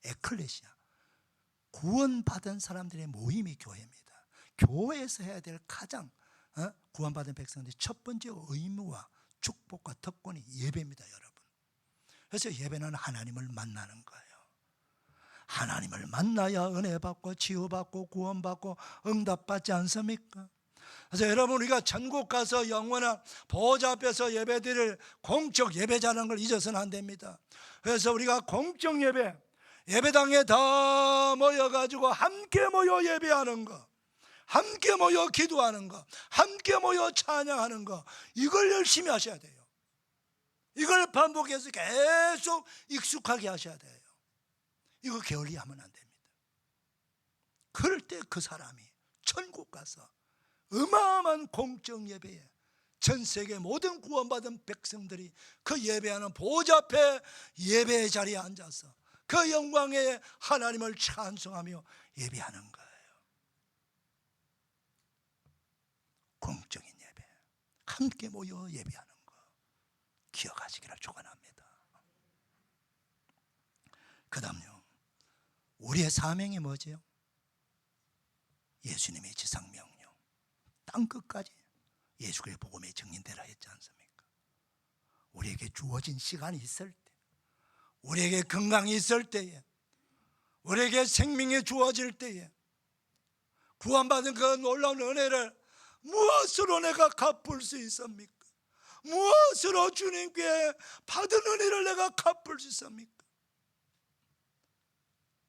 에클레시아, 구원받은 사람들의 모임이 교회입니다. 교회에서 해야 될 가장 구원받은 백성들의 첫 번째 의무와 축복과 특권이 예배입니다, 여러분. 그래서 예배는 하나님을 만나는 거예요. 하나님을 만나야 은혜 받고 치유받고 구원받고 응답받지 않습니까? 그래서 여러분, 우리가 천국 가서 영원한 보호자 앞에서 예배드릴 공적 예배자라는 걸 잊어서는 안 됩니다. 그래서 우리가 공적 예배, 예배당에 다 모여가지고 함께 모여 예배하는 거, 함께 모여 기도하는 거, 함께 모여 찬양하는 거, 이걸 열심히 하셔야 돼요. 이걸 반복해서 계속 익숙하게 하셔야 돼요. 이거 게을리하면 안 됩니다. 그럴 때 그 사람이 천국 가서 어마어마한 공적 예배에 전 세계 모든 구원받은 백성들이 그 예배하는 보호자 앞에 예배의 자리에 앉아서 그 영광에 하나님을 찬송하며 예배하는 거예요. 공적인 예배, 함께 모여 예배하는 거 기억하시기를 축원합니다. 그 다음요, 우리의 사명이 뭐지요? 예수님의 지상명령, 땅끝까지 예수 그리스도의 복음의 증인되라 했지 않습니까? 우리에게 주어진 시간이 있을 때, 우리에게 건강이 있을 때에, 우리에게 생명이 주어질 때에 구원받은 그 놀라운 은혜를 무엇으로 내가 갚을 수 있습니까? 무엇으로 주님께 받은 은혜를 내가 갚을 수 있습니까?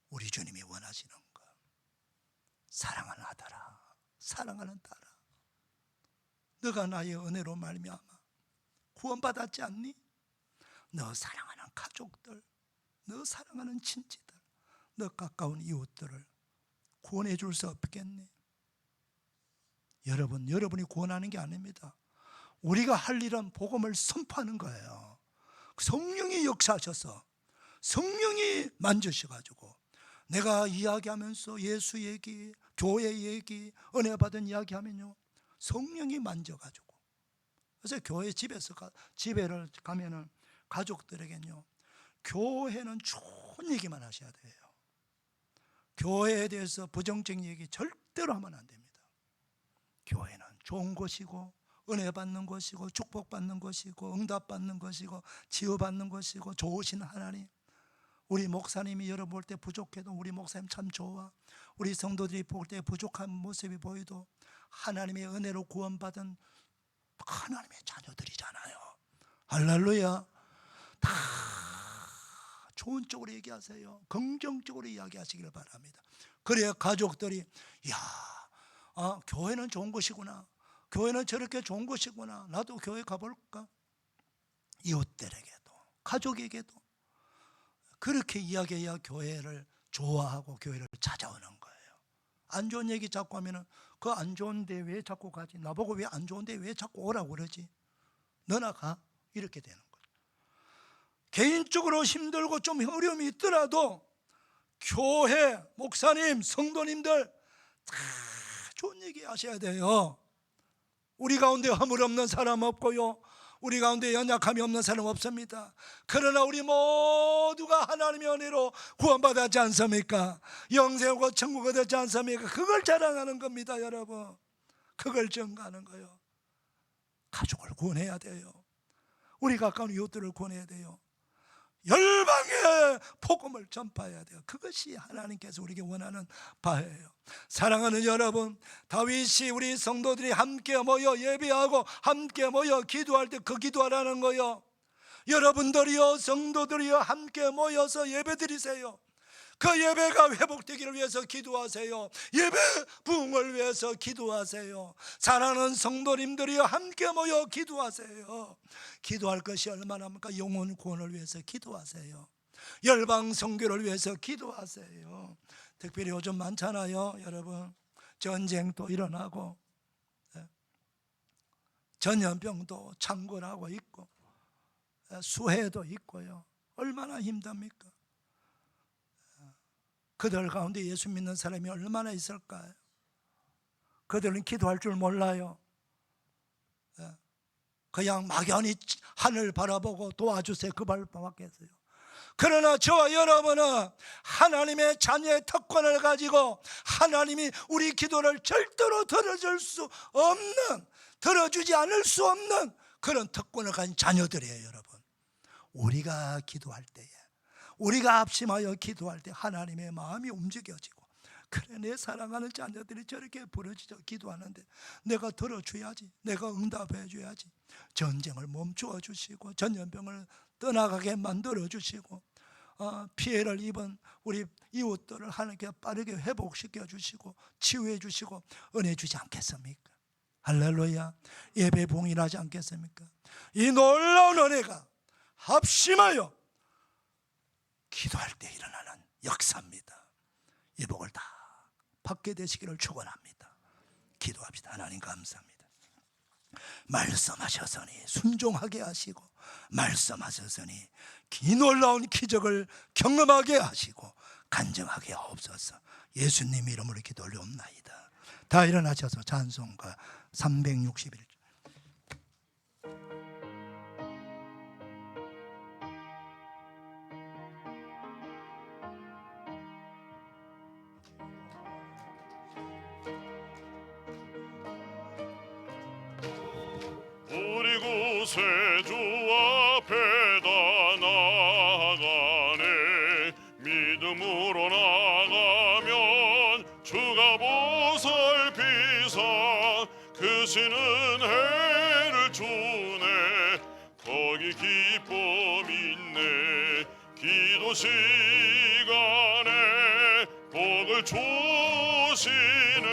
우리 주님이 원하시는 것, 사랑하는 아들아, 사랑하는 딸아, 너가 나의 은혜로 말미암아 구원받았지 않니? 너 사랑하는 가족들, 너 사랑하는 친지들, 너 가까운 이웃들을 구원해 줄 수 없겠니? 여러분이 구원하는 게 아닙니다. 우리가 할 일은 복음을 선포하는 거예요. 성령이 역사하셔서 성령이 만지셔가지고 내가 이야기하면서 예수 얘기, 교회 얘기, 은혜 받은 이야기하면요, 성령이 만져가지고. 그래서 교회 집에를 가면은 가족들에게는요, 교회는 좋은 얘기만 하셔야 돼요. 교회에 대해서 부정적인 얘기 절대로 하면 안 됩니다. 교회는 좋은 곳이고 은혜 받는 것이고 축복받는 것이고 응답받는 것이고 치유받는 것이고 좋으신 하나님, 우리 목사님이 여러분 볼 때 부족해도 우리 목사님 참 좋아, 우리 성도들이 볼 때 부족한 모습이 보여도 하나님의 은혜로 구원받은 하나님의 자녀들이잖아요. 할렐루야. 다 좋은 쪽으로 얘기하세요. 긍정적으로 이야기하시기를 바랍니다. 그래야 가족들이 교회는 좋은 것이구나, 교회는 저렇게 좋은 것이구나, 나도 교회 가볼까? 이웃들에게도 가족에게도 그렇게 이야기해야 교회를 좋아하고 교회를 찾아오는 거예요. 안 좋은 얘기 자꾸 하면은 그 안 좋은데 왜 자꾸 가지? 나보고 왜 안 좋은데 왜 자꾸 오라고 그러지? 너나 가. 이렇게 되는 거예요. 개인적으로 힘들고 좀 어려움이 있더라도 교회, 목사님, 성도님들 다 좋은 얘기 하셔야 돼요. 우리 가운데 허물 없는 사람 없고요, 우리 가운데 연약함이 없는 사람 없습니다. 그러나 우리 모두가 하나님의 은혜로 구원받았지 않습니까? 영생하고 천국을 얻었지 않습니까? 그걸 자랑하는 겁니다, 여러분. 그걸 증거하는 거예요. 가족을 구원해야 돼요. 우리 가까운 이웃들을 구원해야 돼요. 열방에 복음을 전파해야 돼요. 그것이 하나님께서 우리에게 원하는 바예요. 사랑하는 여러분, 다윗이 우리 성도들이 함께 모여 예배하고 함께 모여 기도할 때 그 기도하라는 거요. 여러분들이요, 성도들이요, 함께 모여서 예배드리세요. 그 예배가 회복되기를 위해서 기도하세요. 예배 부흥을 위해서 기도하세요. 사랑하는 성도님들이여 함께 모여 기도하세요. 기도할 것이 얼마나 합니까? 영혼 구원을 위해서 기도하세요. 열방 선교를 위해서 기도하세요. 특별히 요즘 많잖아요, 여러분. 전쟁도 일어나고 전염병도 창궐하고 있고 수해도 있고요. 얼마나 힘듭니까? 그들 가운데 예수 믿는 사람이 얼마나 있을까요? 그들은 기도할 줄 몰라요. 그냥 막연히 하늘 바라보고 도와주세요 그 말밖에 했어요. 그러나 저와 여러분은 하나님의 자녀의 특권을 가지고 하나님이 우리 기도를 절대로 들어줄 수 없는, 들어주지 않을 수 없는 그런 특권을 가진 자녀들이에요. 여러분, 우리가 기도할 때에, 우리가 합심하여 기도할 때 하나님의 마음이 움직여지고, 그래 내 사랑하는 자녀들이 저렇게 부르짖어 기도하는데 내가 들어줘야지, 내가 응답해 줘야지. 전쟁을 멈추어 주시고 전염병을 떠나가게 만들어 주시고 피해를 입은 우리 이웃들을 하나님께 빠르게 회복시켜 주시고 치유해 주시고 은혜 주지 않겠습니까? 할렐루야. 예배 봉인하지 않겠습니까? 이 놀라운 은혜가 합심하여 기도할 때 일어나는 역사입니다. 이 복을 다 받게 되시기를 축원합니다. 기도합시다. 하나님 감사합니다. 말씀하셨으니 순종하게 하시고, 말씀하셨으니 이 놀라운 기적을 경험하게 하시고 간증하게 하옵소서. 예수님 이름으로 기도 올려옵나이다. 다 일어나셔서 찬송가 361절. 우리 구세주 앞에다 나가네. 믿음으로 나가면 주가 보살피사 크신 은혜를 주네. 거기 기쁨 있네. 기도 시간에 복을 주시네.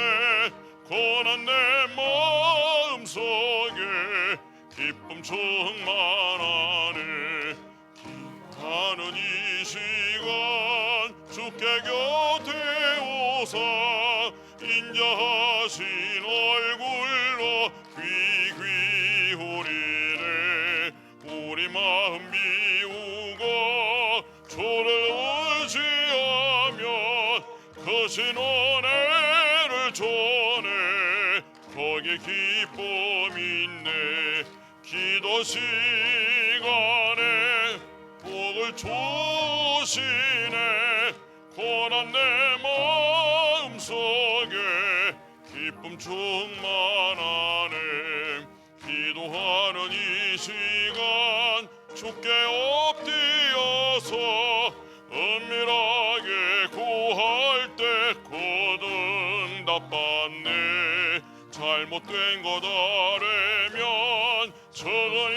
고난 내 마음속에 기쁨 충만하네. 기도하는 이 시간 주께 곁에 오사 인자하신 얼굴로 귀 기울이네. 우리 마음 비우고 주를 의지하면 크신 은혜를 주네. 거기에 기쁨 있네. 기도 시간에 복을 주시네. 고난 내 마음속에 기쁨 충만하네. 기도하는 이 시간 주께 엎드려서 은밀하게 구할 때 곧 응답받네. 잘못된 것 아래면 적은이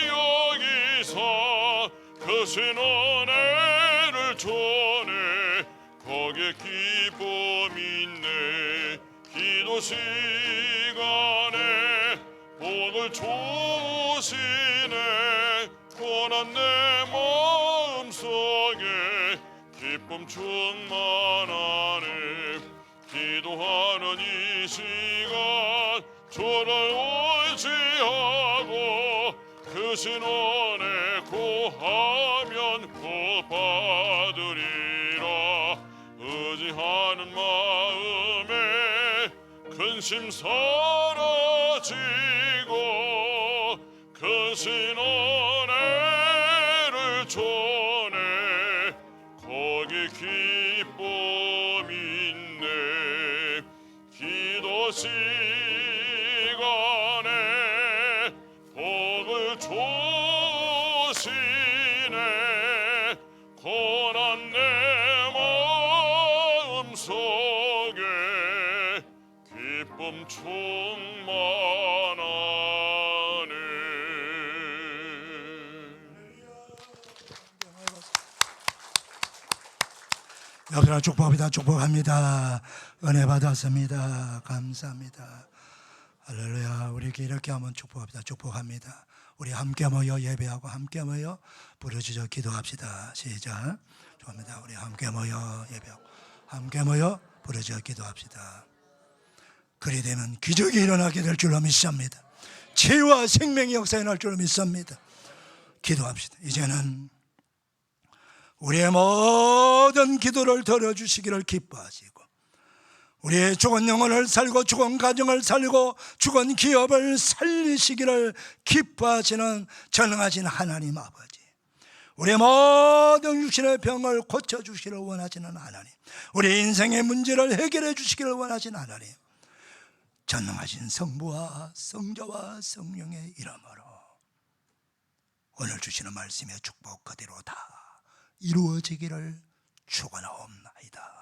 여기서 크신 은혜를 주네. 거기에 기쁨 있네. 기도 시간에 복을 주시네. 고난 내 마음속에 기쁨 충만하네. 기도하는 이 시간 주를 의지하고 크신 은혜 구하면 곧 받으리라. 의지하는 마음에 근심 사라지고 크신 은혜를 주네. 거기 기쁨 있네. 기도 시간에 복을 주시네. 고난 내 마음속에 기쁨 충만하네. 여러분을 축복합니다. 축복합니다. 은혜 받았습니다. 감사합니다. 할렐루야. 우리 이렇게 하면 축복합니다. 축복합니다. 우리 함께 모여 예배하고 함께 모여 부르짖어 기도합시다. 시작. 좋습니다. 우리 함께 모여 예배하고 함께 모여 부르짖어 기도합시다. 그리 되면 기적이 일어나게 될 줄로 믿습니다. 치유와 생명의 역사가 일어날 줄로 믿습니다. 기도합시다. 이제는 우리의 모든 기도를 들어주시기를 기뻐하시고 우리의 죽은 영혼을 살고 죽은 가정을 살고 죽은 기업을 살리시기를 기뻐하시는 전능하신 하나님 아버지, 우리의 모든 육신의 병을 고쳐주시기를 원하시는 하나님, 우리의 인생의 문제를 해결해 주시기를 원하시는 하나님, 전능하신 성부와 성자와 성령의 이름으로 오늘 주시는 말씀의 축복 그대로 다 이루어지기를 축원하옵나이다.